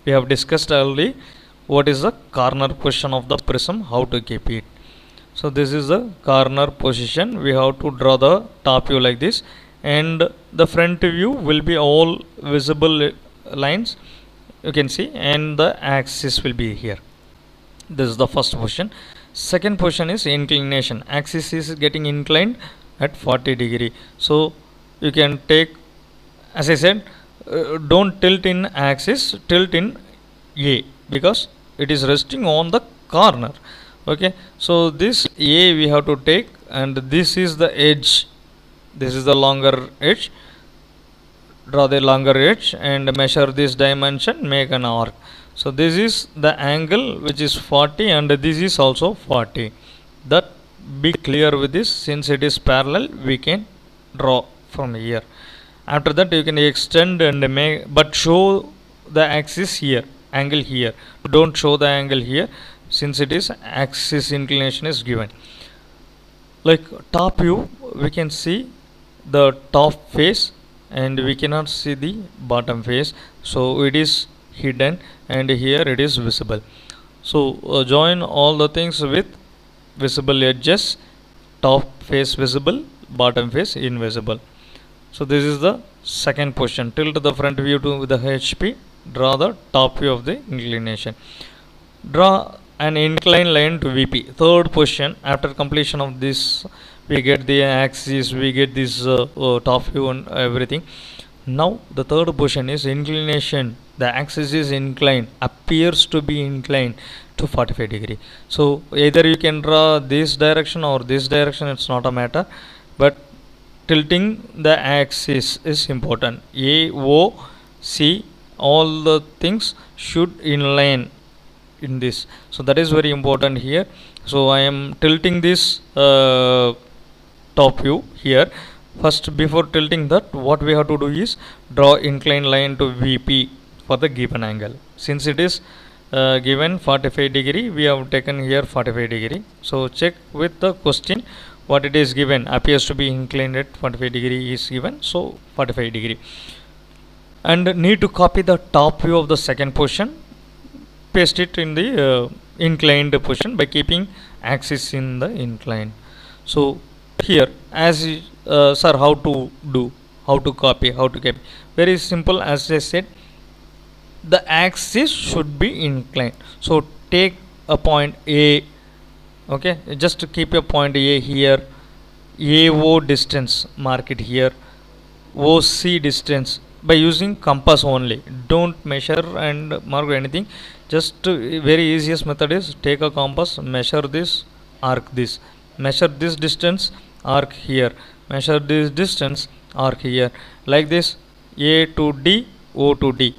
We have discussed already what is the corner position of the prism, how to keep it. So this is the corner position. We have to draw the top view like this, and the front view will be all visible lines, you can see, and the axis will be here. This is the first position. Second position is inclination. Axis is getting inclined at 40-degree. So you can take, as I said, don't tilt in axis, tilt in A, because it is resting on the corner. Okay, so this A we have to take, and this is the edge, this is the longer edge. Draw the longer edge and measure this dimension, make an arc. So this is the angle which is 40, and this is also 40. That be clear with this. Since it is parallel, we can draw from here. After that you can extend and make, but show the axis here, angle here. Don't show the angle here, since it is axis inclination is given. Like top view, we can see the top face and we cannot see the bottom face, so it is hidden, and here it is visible. So join all the things with visible edges, top face visible, bottom face invisible. So this is the second position. Tilt the front view to the HP, draw the top view of the inclination. Draw an inclined line to VP. Third position. After completion of this, we get the axis, we get this top view and everything. Now the third position is inclination. The axis is inclined, appears to be inclined to 45-degree. So either you can draw this direction or this direction, it's not a matter, but tilting the axis is important. A, O, C, all the things should inline in this. So that is very important here. So I am tilting this top view here. First, before tilting that, what we have to do is draw inclined line to VP for the given angle. Since it is given 45-degree, we have taken here 45-degree. So check with the question what it is given. Appears to be inclined at 45-degree is given, so 45-degree. And need to copy the top view of the second position, paste it in the inclined position by keeping axis in the incline. So here, as sir, how to do, how to copy, how to copy? Very simple. As I said, the axis should be inclined. So take a point A. Okay, just to keep a point A here. AO distance, mark it here. OC distance by using compass only. Don't measure and mark anything. Just very easiest method is take a compass, measure this, arc this, measure this distance, arc here, measure this distance, arc here, like this. A to D, O to D,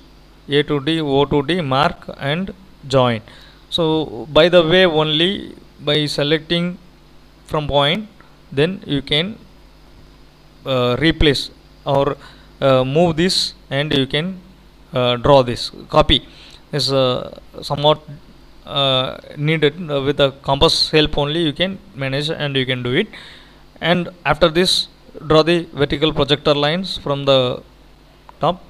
A to D, O to D, mark and join. So by the way, only by selecting from point, then you can replace or move this, and you can draw this. Copy is somewhat needed. With the compass help only you can manage and you can do it. And after this, draw the vertical projector lines from the top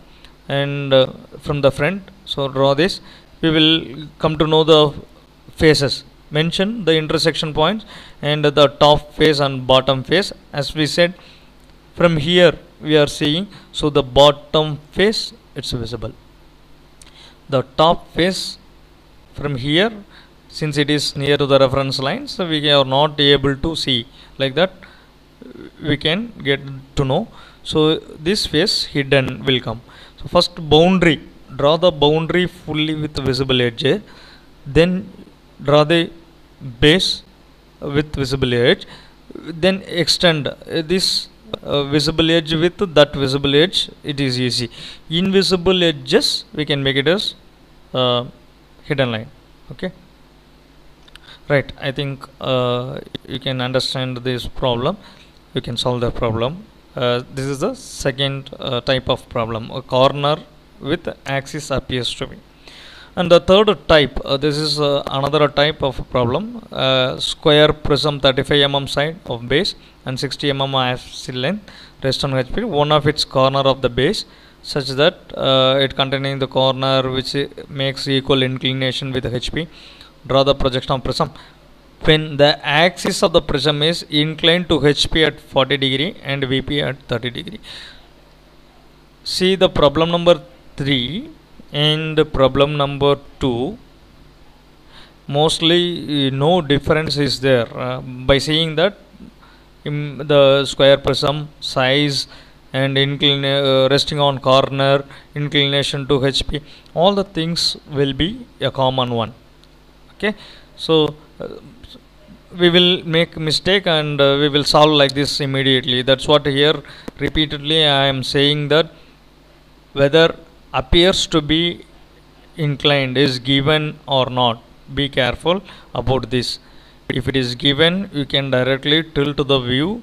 and from the front. So draw this. We will come to know the faces. Mention the intersection points and the top face and bottom face. As we said, from here we are seeing, so the bottom face, it's visible. The top face from here, since it is near to the reference line, so we are not able to see. Like that we can get to know. So this face hidden will come. So first boundary, draw the boundary fully with visible edge, then draw the base with visible edge, then extend this visible edge with that visible edge, it is easy. Invisible edges we can make it as hidden line. Okay, right. I think you can understand this problem. You can solve the problem. This is the second type of problem. A corner with axis appears to be. And the third type, this is another type of problem. Square prism 35 mm side of base and 60 mm axis length rest on HP. One of its corner of the base such that it containing the corner which makes equal inclination with HP. Draw the projection of prism when the axis of the prism is inclined to HP at 40 degree and VP at 30 degree. See the problem number 3 and problem number 2. Mostly no difference is there by seeing that the square prism size and resting on corner, inclination to HP, all the things will be a common one. Okay, so we will make mistake and we will solve like this immediately. That's what here repeatedly I am saying, that whether appears to be inclined is given or not. Be careful about this. If it is given, you can directly tilt the view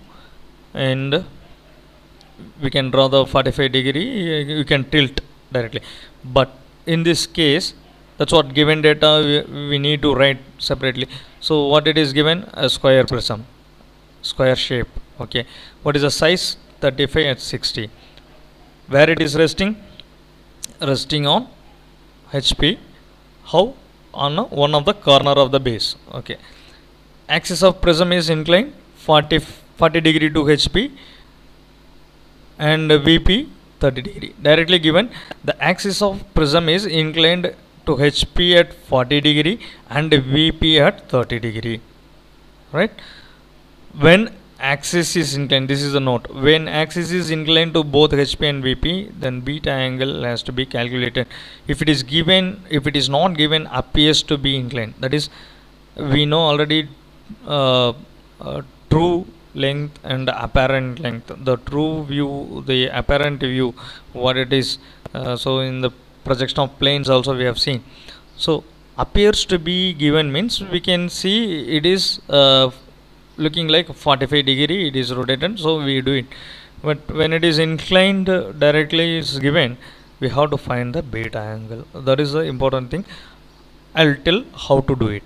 and we can draw the 45 degree, you can tilt directly. But in this case, that's what given data we need to write separately. So what it is given? A square prism, square shape. Okay, what is the size? 35 at 60. Where it is resting? Resting on HP. How? On one of the corner of the base. Okay, axis of prism is inclined 40 degree to HP and VP 30 degree. Directly given, the axis of prism is inclined to HP at 40 degree and VP at 30 degree. Right? When axis is inclined, this is the note, when axis is inclined to both HP and VP, then beta angle has to be calculated. If it is given, if it is not given, appears to be inclined, that is, we know already true length and apparent length. The true view, the apparent view, what it is. So in the projection of planes also we have seen. So appears to be given means we can see it is looking like 45 degree, it is rotated, so we do it. But when it is inclined directly is given, we have to find the beta angle. That is the important thing. I'll tell how to do it.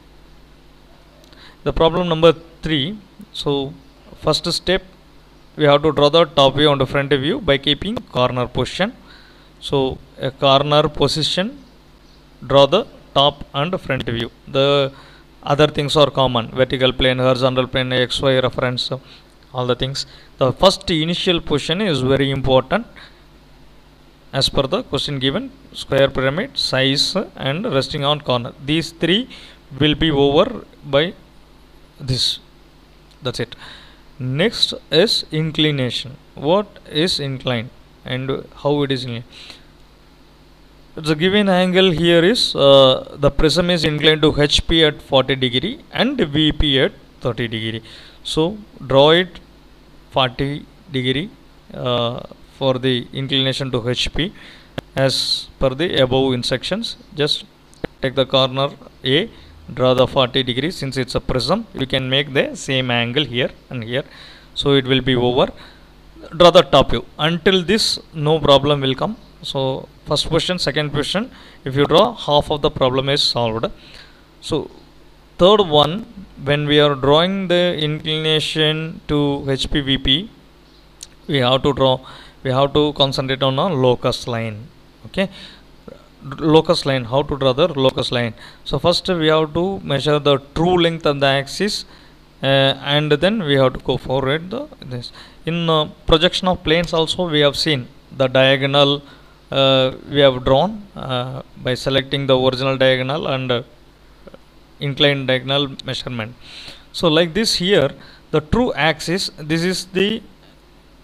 The problem number 3. So first step, we have to draw the top view and the front view by keeping corner position. So a corner position, draw the top and front view. The other things are common: vertical plane, horizontal plane, XY reference, all the things. The first initial position is very important as per the question given. Square pyramid, size and resting on corner. These 3 will be over by this. That's it. Next is inclination. What is inclined and how it is inclined? The given angle here is the prism is inclined to HP at 40 degree and VP at 30 degree. So draw it 40 degree for the inclination to HP as per the above instructions. Just take the corner A, draw the 40 degree. Since it's a prism, you can make the same angle here and here. So it will be over. Draw the top view. Until this, no problem will come. So first question, second question, if you draw, half of the problem is solved. So third one, when we are drawing the inclination to HPVP, we have to concentrate on a locus line. Okay, locus line, how to draw the locus line? So first we have to measure the true length of the axis and then we have to go forward this. In projection of planes also we have seen the diagonal we have drawn by selecting the original diagonal and inclined diagonal measurement. So like this here, the true axis, this is the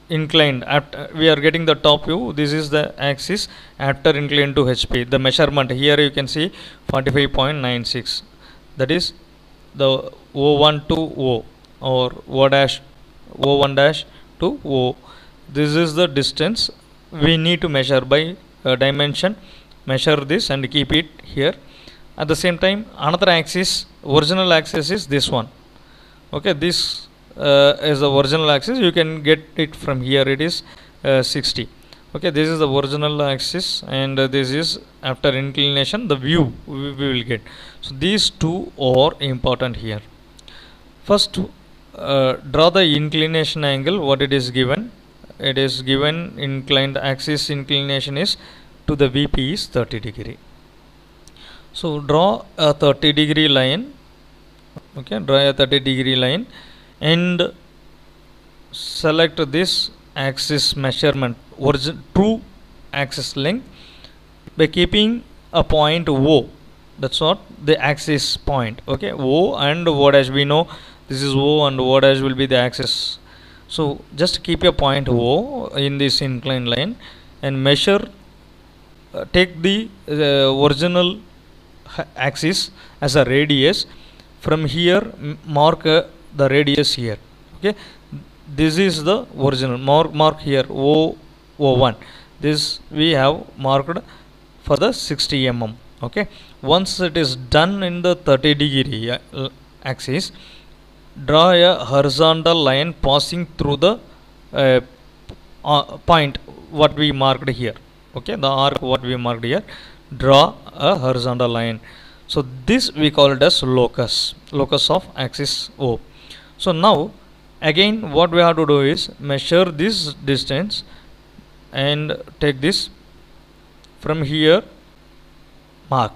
inclined, after we are getting the top view, this is the axis after inclined to HP. The measurement here you can see 45.96, that is the O1 to O or O dash, O1 dash to O. this is the distance we need to measure by dimension. Measure this and keep it here. At the same time, another axis, original axis is this one. Okay, this is the original axis. You can get it from here. It is 60. Okay, this is the original axis, and this is after inclination the view we will get. So these two are important here. First, draw the inclination angle. What it is given? It is given inclined axis inclination is to the VP is 30 degree. So draw a 30 degree line. Okay, draw a 30 degree line and select this axis measurement, true axis length, by keeping a point O. That's what the axis point. Okay, O and O dash, we know this is O and O dash will be the axis. So just keep a point O in this inclined line and measure. Take the original axis as a radius. From here mark the radius here. Okay, this is the original. Mark here O1. This we have marked for the 60 mm. Okay, once it is done in the 30 degree axis, draw a horizontal line passing through the point what we marked here. Okay, the arc what we marked here, draw a horizontal line. So this we call it as locus of axis O. So now again what we have to do is measure this distance and take this from here, mark.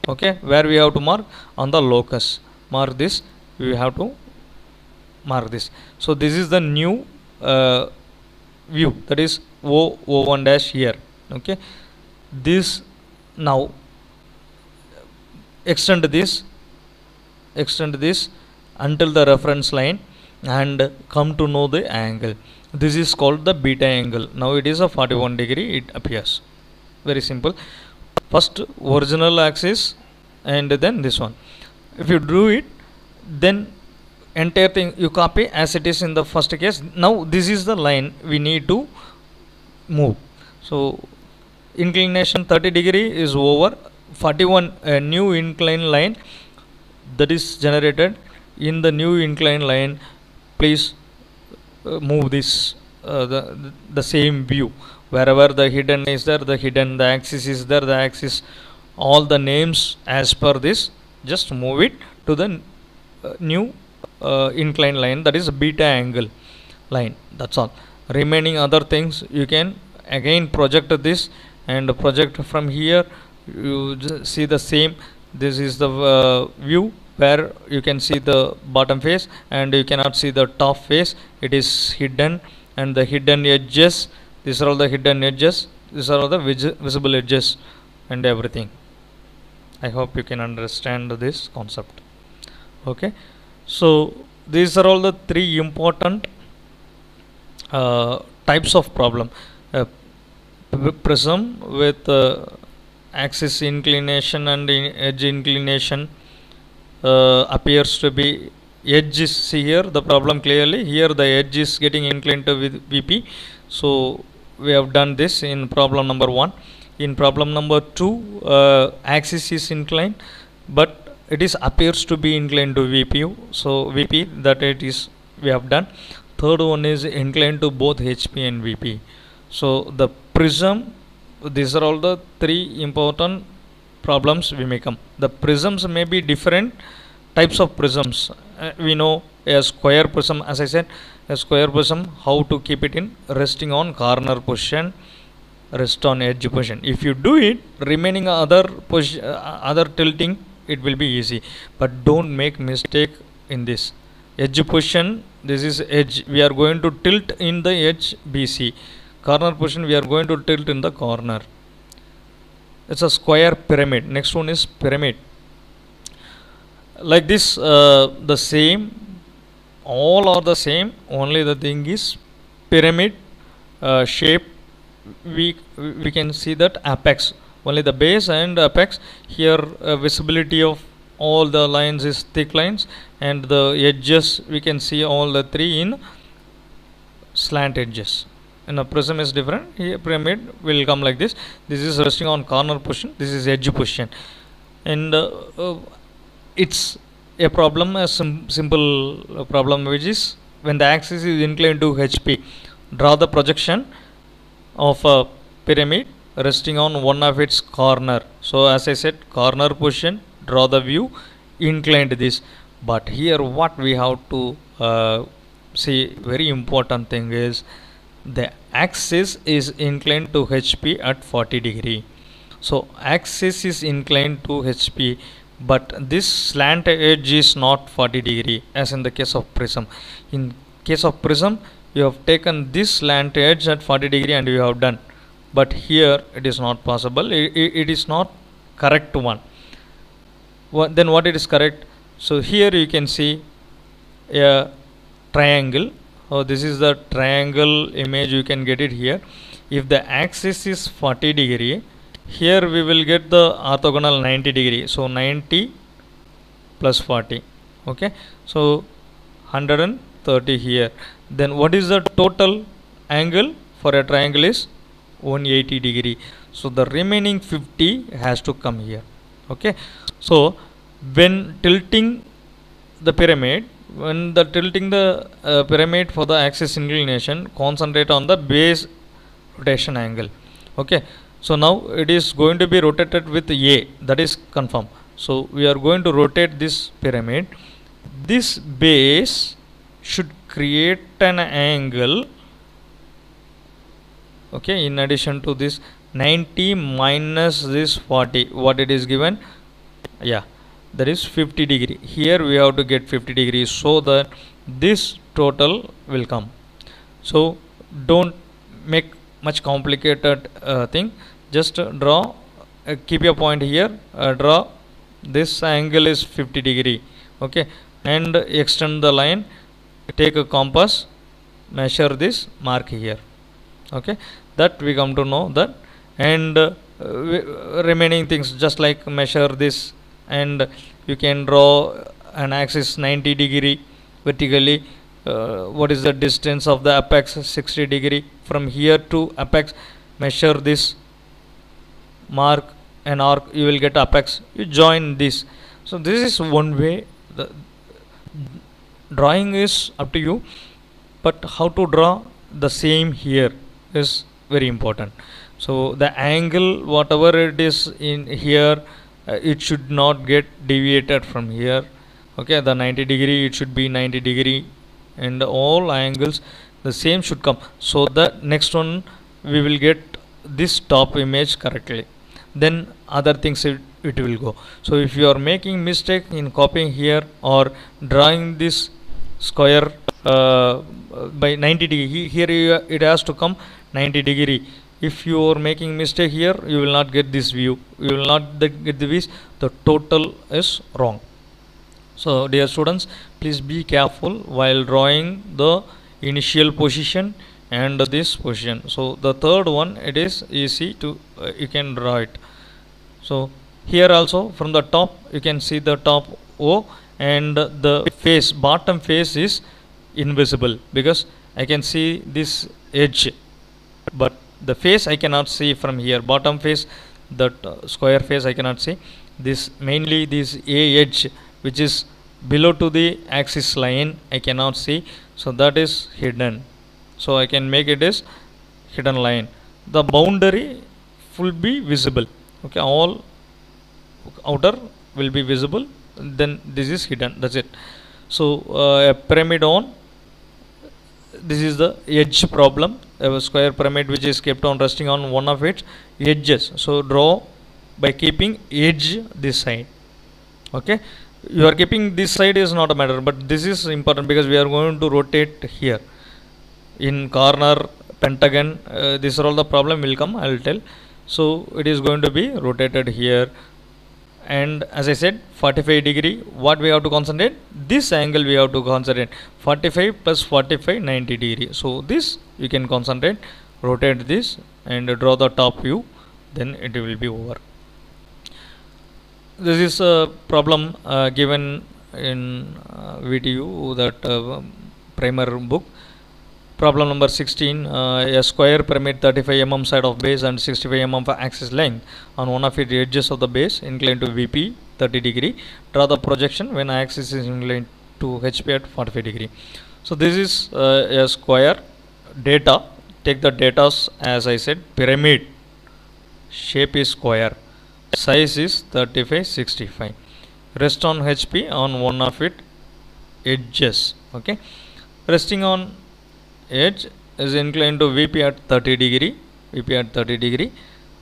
Okay, where we have to mark? On the locus. Mark this, we have to mark this. So this is the new view, that is O1 dash here. Okay, this now extend this until the reference line and come to know the angle. This is called the beta angle. Now it is a 41 degree, it appears. Very simple. First original axis and then this one. If you do it, then entire thing you copy as it is in the first case. Now this is the line we need to move. So inclination 30 degree is over. 41 new inclined line that is generated. In the new inclined line, please move this the same view. Wherever the hidden is there, the hidden, the axis is there, the axis, all the names as per this, just move it to the new inclined line, that is beta angle line. That's all. Remaining other things you can again project this and project from here. You just see the same. This is the view where you can see the bottom face and you cannot see the top face. It is hidden, and the hidden edges, these are all the hidden edges, these are all the visible edges and everything. I hope you can understand this concept. Okay, so these are all the three important types of problem. Prism with axis inclination and edge inclination appears to be, edge is, see here the problem clearly, here the edge is getting inclined to with VP. So we have done this in problem number 1. In problem number 2, axis is inclined, but it is appears to be inclined to VP. So VP, that it is we have done. Third one is inclined to both HP and VP. So the prism, these are all the three important problems we may come. The prisms may be different types of prisms. We know a square prism, as I said, a square prism, how to keep it in resting on corner position, rest on edge position. If you do it, remaining other tilting, it will be easy. But don't make mistake in this. Edge position, this is edge, we are going to tilt in the edge BC. Corner position, we are going to tilt in the corner. It's a square pyramid. Next one is pyramid. Like this, the same, all are the same, only the thing is pyramid shape. We can see that apex, only the base and apex. Here visibility of all the lines is thick lines, and the edges we can see all the three in slant edges. in a prism is different. Here pyramid will come like this. This is resting on corner position, this is edge position, and it's a problem, a simple problem, which is when the axis is inclined to HP, draw the projection of a pyramid resting on one of its corner. So as I said, corner position, draw the view, inclined this. But here what we have to see, very important thing is the axis is inclined to HP at 40 degree. So axis is inclined to HP, but this slant edge is not 40 degree as in the case of prism. In case of prism, you have taken this slant edge at 40 degree and you have done, but here it is not possible. It is not correct one. Then what it is correct? So here you can see a triangle. Oh, this is the triangle image, you can get it here. If the axis is 40 degree, here we will get the orthogonal 90 degree. So 90 plus 40, okay, so 130 here. Then what is the total angle for a triangle is 180 degree. So the remaining 50 has to come here. Okay, so when tilting the pyramid, pyramid for the axis inclination, concentrate on the base rotation angle. Okay, so now it is going to be rotated with A, that is confirmed. So we are going to rotate this pyramid. This base should create an angle, okay, in addition to this 90 minus this 40, what it is given, yeah, that is 50 degree. Here we have to get 50 degrees so that this total will come. So don't make much complicated thing, just draw, keep your point here, draw this angle is 50 degree, okay, and extend the line, take a compass, measure this, mark here, okay, that we come to know that. And remaining things just like measure this, and you can draw an axis 90 degree vertically. What is the distance of the apex? 60 degree. From here to apex, measure this, mark an arc, you will get apex, you join this. So this is one way. The drawing is up to you, but how to draw the same here is very important. So the angle, whatever it is in here, it should not get deviated from here. Okay, the 90 degree, it should be 90 degree, and all angles the same should come. So the next one we will get this top image correctly, then other things it will go. So if you are making mistake in copying here or drawing this square by 90 degree, here it has to come 90 degree. If you are making mistake here, you will not get this view, you will not get the views, the total is wrong. So dear students, please be careful while drawing the initial position and this position. So the third one, it is easy to you can draw it. So here also from the top you can see the top O, and the face, bottom face is invisible because I can see this edge, but the face I cannot see from here. Bottom face, that square face I cannot see. This mainly this A edge which is below to the axis line I cannot see, so that is hidden. So I can make it as hidden line. The boundary will be visible. Okay, all outer will be visible. Then this is hidden. That's it. So a pyramid on. This is the edge problem. A square pyramid which is kept on resting on one of its edges. So draw by keeping edge this side. Okay, you are keeping this side is not a matter, but this is important because we are going to rotate here in corner, pentagon. These are all the problem will come, I will tell. So it is going to be rotated here, and as I said 45 degree, what we have to concentrate, this angle we have to concentrate, 45 plus 45 90 degree. So this you can concentrate, rotate this and draw the top view, then it will be over. This is a problem given in VTU, that primer book. Problem number 16, a square pyramid 35 mm side of base and 65 mm axis length on one of its edges of the base inclined to VP 30 degree. Draw the projection when axis is inclined to HP at 45 degree. So this is a square data. Take the data as I said, pyramid shape is square, size is 35 65, rest on HP on one of its edges. Okay, resting on edge is inclined to VP at 30 degree,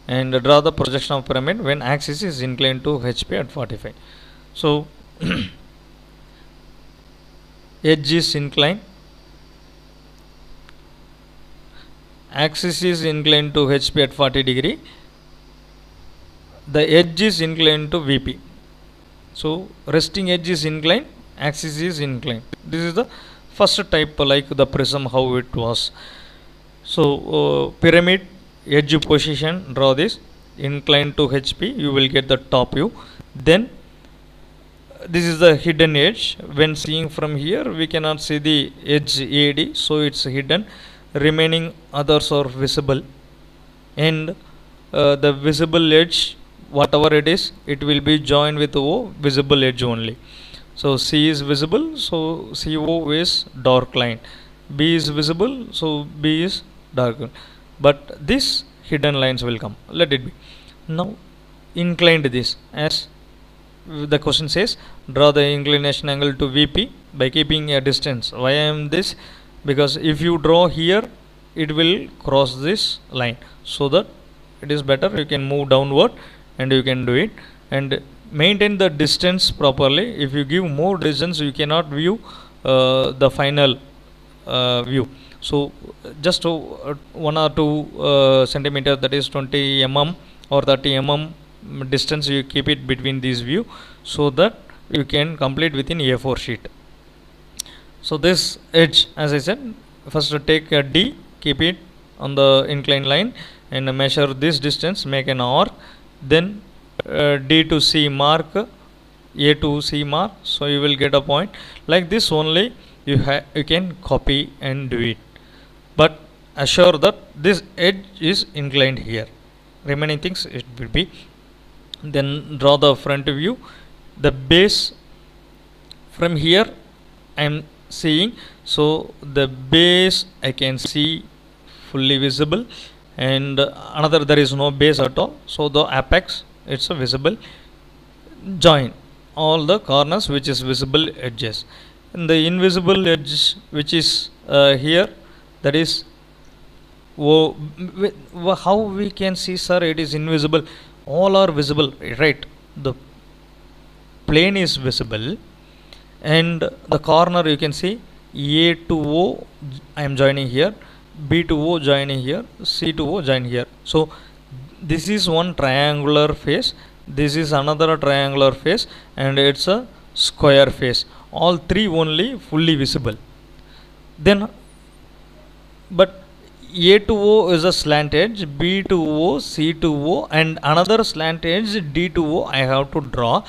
and draw the projection of pyramid when axis is inclined to HP at 45. So edge is inclined, axis is inclined to HP at 40 degree, the edge is inclined to VP. So resting edge is inclined, axis is inclined. This is the first type, like the prism how it was. So pyramid edge position, draw this inclined to HP, you will get the top view. Then this is the hidden edge. When seeing from here we cannot see the edge AD, so it's hidden. Remaining others are visible, and the visible edge, whatever it is, it will be joined with O, visible edge only. So C is visible, so CO is dark line. B is visible, so B is dark line. But this hidden lines will come. Let it be. Now inclined this, as the question says, draw the inclination angle to VP by keeping a distance. Why I am this? Because if you draw here, it will cross this line, so that it is better you can move downward and you can do it, and maintain the distance properly. If you give more distance, you cannot view the final view. So just 1 or 2 centimeter, that is 20 mm or 30 mm distance, you keep it between these view, so that you can complete within A4 sheet. So this edge, as I said, first take a D, keep it on the inclined line and measure this distance, make an arc, then D to C mark, A to C mark, so you will get a point. Like this only you can copy and do it, but assure that this edge is inclined here. Remaining things it will be. Then draw the front view. The base from here I am seeing, so the base I can see fully visible, and another there is no base at all, so the apex it's a visible. Join all the corners which is visible edges, and the invisible edge which is here, that is how we can see, sir, it is invisible? All are visible, right? The plane is visible, and the corner you can see A to O I am joining here, B to O joining here, C to O join here. So this is one triangular face, this is another triangular face, and it's a square face. All three only fully visible. Then but A to O is a slant edge, B to O, C to O, and another slant edge D to O I have to draw,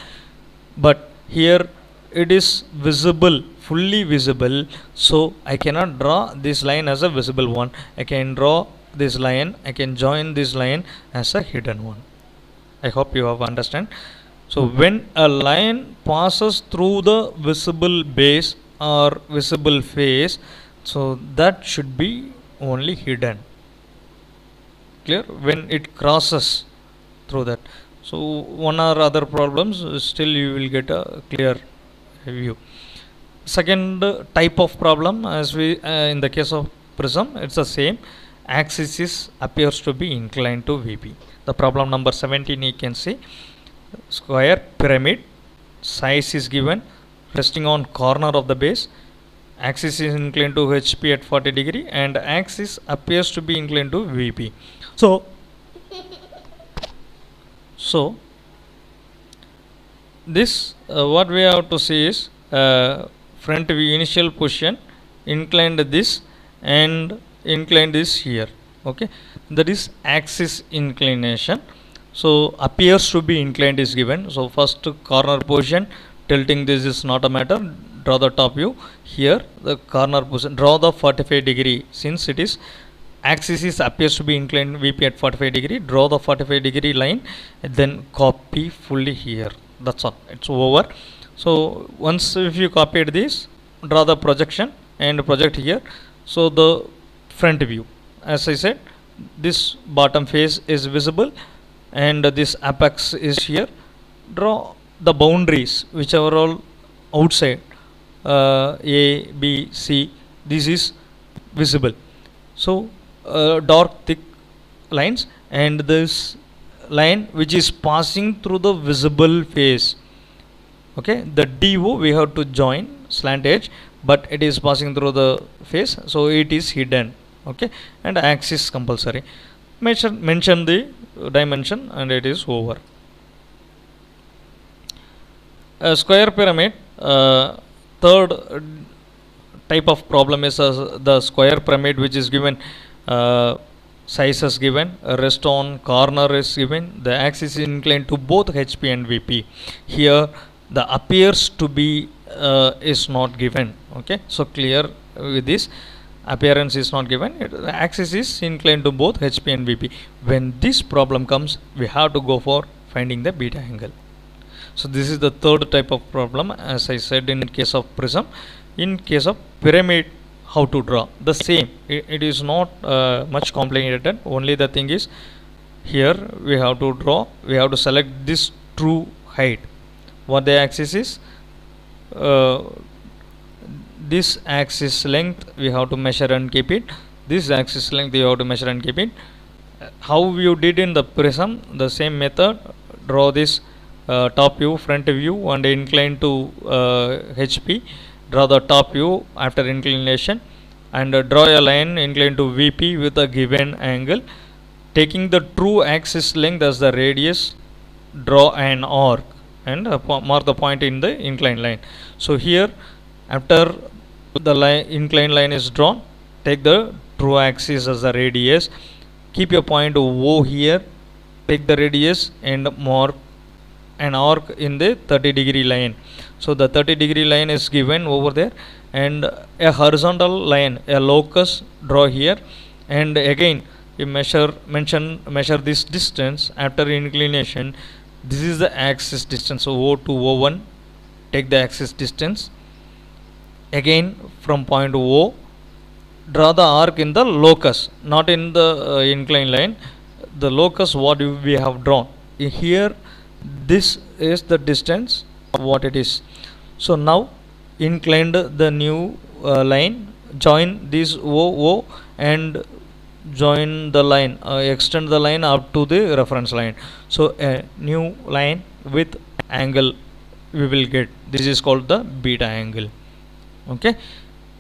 but here it is visible, fully visible, so I cannot draw this line as a visible one. I can draw this line, I can join this line as a hidden one. I hope you have understand. So when a line passes through the visible base or visible face, so that should be only hidden. Clear? When it crosses through that. So one or other problems, still you will get a clear view. Second type of problem, as we in the case of prism, it's the same. Axis appears to be inclined to VP. The problem number 17 you can see, square pyramid, size is given, resting on corner of the base, axis is inclined to HP at 40 degree, and axis appears to be inclined to VP. So this what we have to see is front view initial position, inclined this and inclined this here. Okay, that is axis inclination. So appears to be inclined is given. So first corner position, tilting this is not a matter. Draw the top view. Here the corner position, draw the 45 degree, since it is axis is appears to be inclined VP at 45 degree. Draw the 45 degree line and then copy fully here. That's all, it's over. So once if you copied this, draw the projection and project here. So the front view, as I said, this bottom face is visible and this apex is here. Draw the boundaries whichever all outside, A, B, C, this is visible. So dark thick lines, and this line which is passing through the visible face. Okay, the DO we have to join slant edge, but it is passing through the face, so it is hidden. Okay, and axis compulsory. Mention the dimension and it is over. A square pyramid, third type of problem is the square pyramid, which is given size is given, rest on corner is given, the axis is inclined to both HP and VP. Here the appears to be is not given. Okay, so clear with this, appearance is not given, the axis is inclined to both HP and VP. When this problem comes, we have to go for finding the beta angle. So this is the third type of problem, as I said in case of prism. In case of pyramid, how to draw? The same, it is not much complicated. Only the thing is, here we have to draw, we have to select this true height. What the axis is, this axis length we have to measure and keep it, this axis length you have to measure and keep it. How you did in the prism, the same method. Draw this top view, front view, and incline to HP. Draw the top view after inclination, and draw a line inclined to VP with a given angle. Taking the true axis length as the radius, draw an arc and mark the point in the inclined line. So here, after the inclined line is drawn, take the true axis as the radius, keep your point O here, take the radius and mark an arc in the 30 degree line. So the 30 degree line is given over there, and a horizontal line, a locus, draw here, and again you measure this distance after inclination. This is the axis distance, so O to O1, take the axis distance. Again from point O, draw the arc in the locus, not in the inclined line. The locus what we have drawn here, this is the distance what it is. So now inclined the new line, join this O and join the line, extend the line up to the reference line. So a new line with angle we will get. This is called the beta angle. Okay,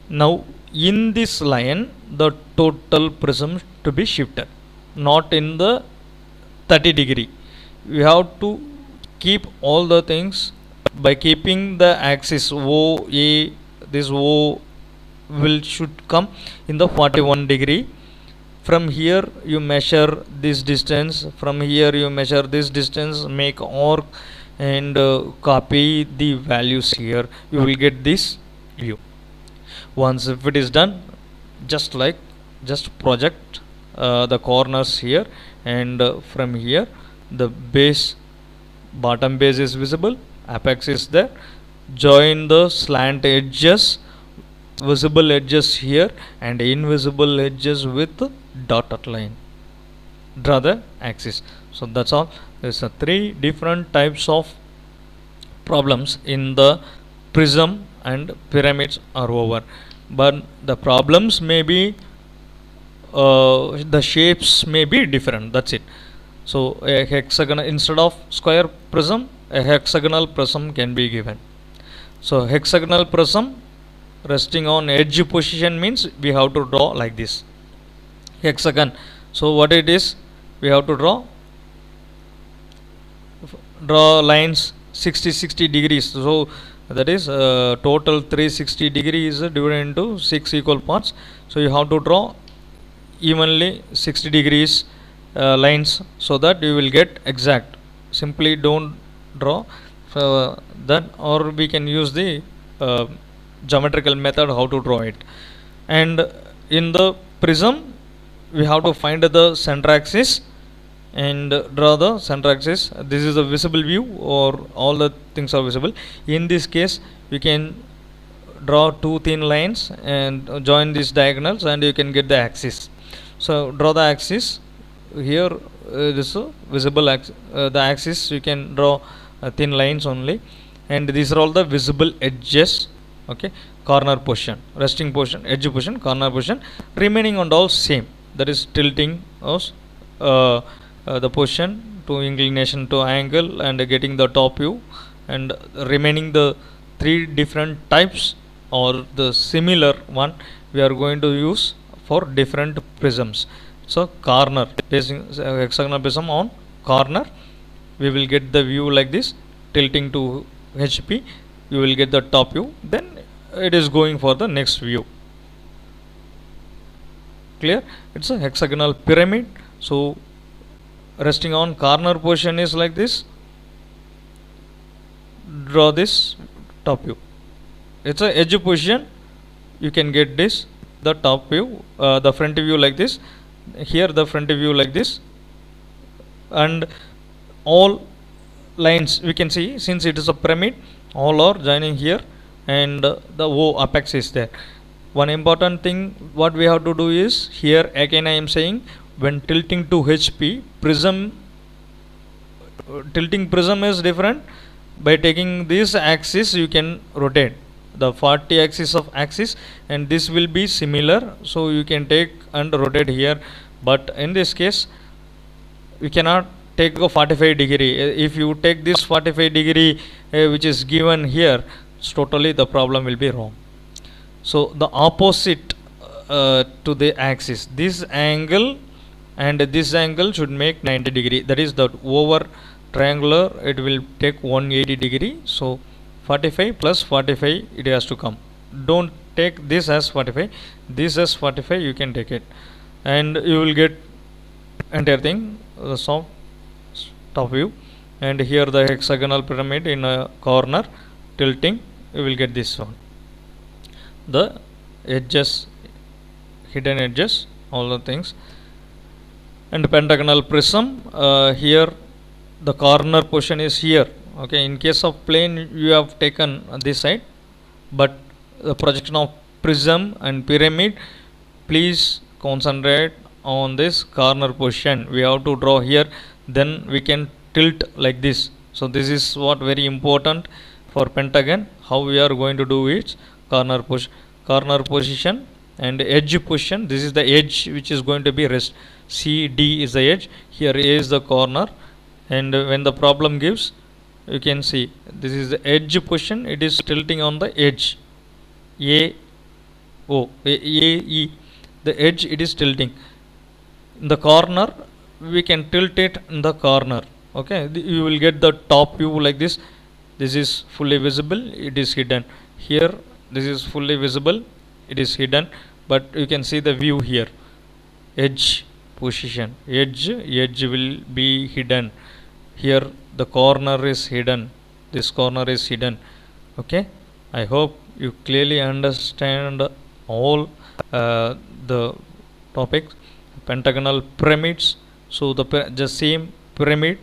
now in this line the total prism to be shifted, not in the 30 degree. We have to keep all the things by keeping the axis OA. This O should come in the 41 degree. From here you measure this distance, from here you measure this distance, make arc and copy the values here. You will get this view. Once if it is done, just project the corners here, and from here the base, bottom base is visible, apex is there. Join the slant edges, visible edges here and invisible edges with dotted line. Draw the axis. So that's all. There's three different types of problems in the prism and pyramids are over, but the problems may be the shapes may be different. That's it. So a hexagonal, instead of square prism, a hexagonal prism can be given. So hexagonal prism resting on edge position means we have to draw like this hexagon. So what it is, we have to draw lines 60 degrees. So that is total 360 degrees divided into 6 equal parts. So you have to draw evenly 60 degrees lines, so that you will get exact. Simply don't draw So that, or we can use the uh, geometrical method how to draw it. And in the prism we have to find the center axis and draw the center axis. This is a visible view, or all the things are visible. In this case we can draw two thin lines and join these diagonals, and you can get the axis. So draw the axis here. This is visible the axis you can draw thin lines only, and these are all the visible edges. Okay, corner position, resting position, edge position, corner position, remaining on all same, that is tilting of the position to inclination to angle and getting the top view, and remaining the three different types or the similar one we are going to use for different prisms. So corner, basing hexagonal prism on corner, we will get the view like this. Tilting to HP, you will get the top view, then it is going for the next view. Clear? It's a hexagonal pyramid. So resting on corner position is like this. Draw this top view. It's a edge position, you can get this, the top view, the front view like this. Here the front view like this, and all lines we can see, since it is a pyramid, all are joining here, and the O apex is there. One important thing what we have to do is, here again I am saying, when tilting to HP, prism, tilting prism is different. By taking this axis you can rotate the 40 axis of axis, and this will be similar, so you can take and rotate here. But in this case we cannot take a 45 degree. If you take this 45 degree which is given here, totally the problem will be wrong. So the opposite to the axis, this angle and this angle should make 90 degree, that is the over triangular it will take 180 degree. So 45 plus 45 it has to come. Don't take this as 45, this as 45 you can take it, and you will get entire thing, the soft top view. And here the hexagonal pyramid in a corner, tilting, you will get this one, the edges, hidden edges, all the things. And pentagonal prism, here the corner position is here. Okay, in case of plane you have taken this side, but the projection of prism and pyramid, please concentrate on this corner position. We have to draw here, then we can tilt like this. So this is what very important for pentagon. How we are going to do it, corner position and edge position. This is the edge which is going to be rest. CD is the edge, here A is the corner, and when the problem gives, you can see this is the edge position, it is tilting on the edge, A E, the edge it is tilting. In the corner we can tilt it in the corner. Okay, you will get the top view like this. This is fully visible, it is hidden. Here this is fully visible, it is hidden, but you can see the view here. Edge position, edge will be hidden. Here the corner is hidden, this corner is hidden. Okay, I hope you clearly understand all the topics. Pentagonal pyramids, so the same pyramid,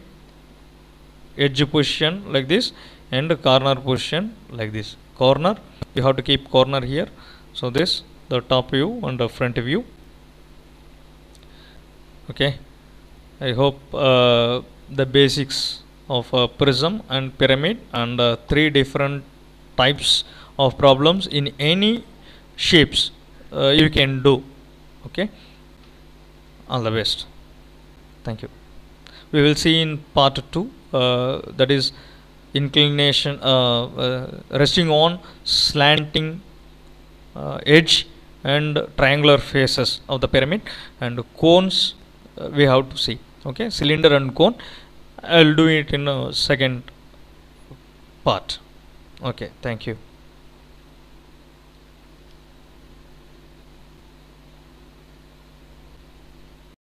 edge position like this and corner position like this. Corner, you have to keep corner here. So this the top view and the front view. Okay, I hope the basics of prism and pyramid and three different types of problems in any shapes you can do. Okay, all the best. Thank you. We will see in part 2, that is inclination, resting on slanting edge and triangular faces of the pyramid, and cones we have to see. Okay, cylinder and cone, I will do it in a second part. Okay, thank you.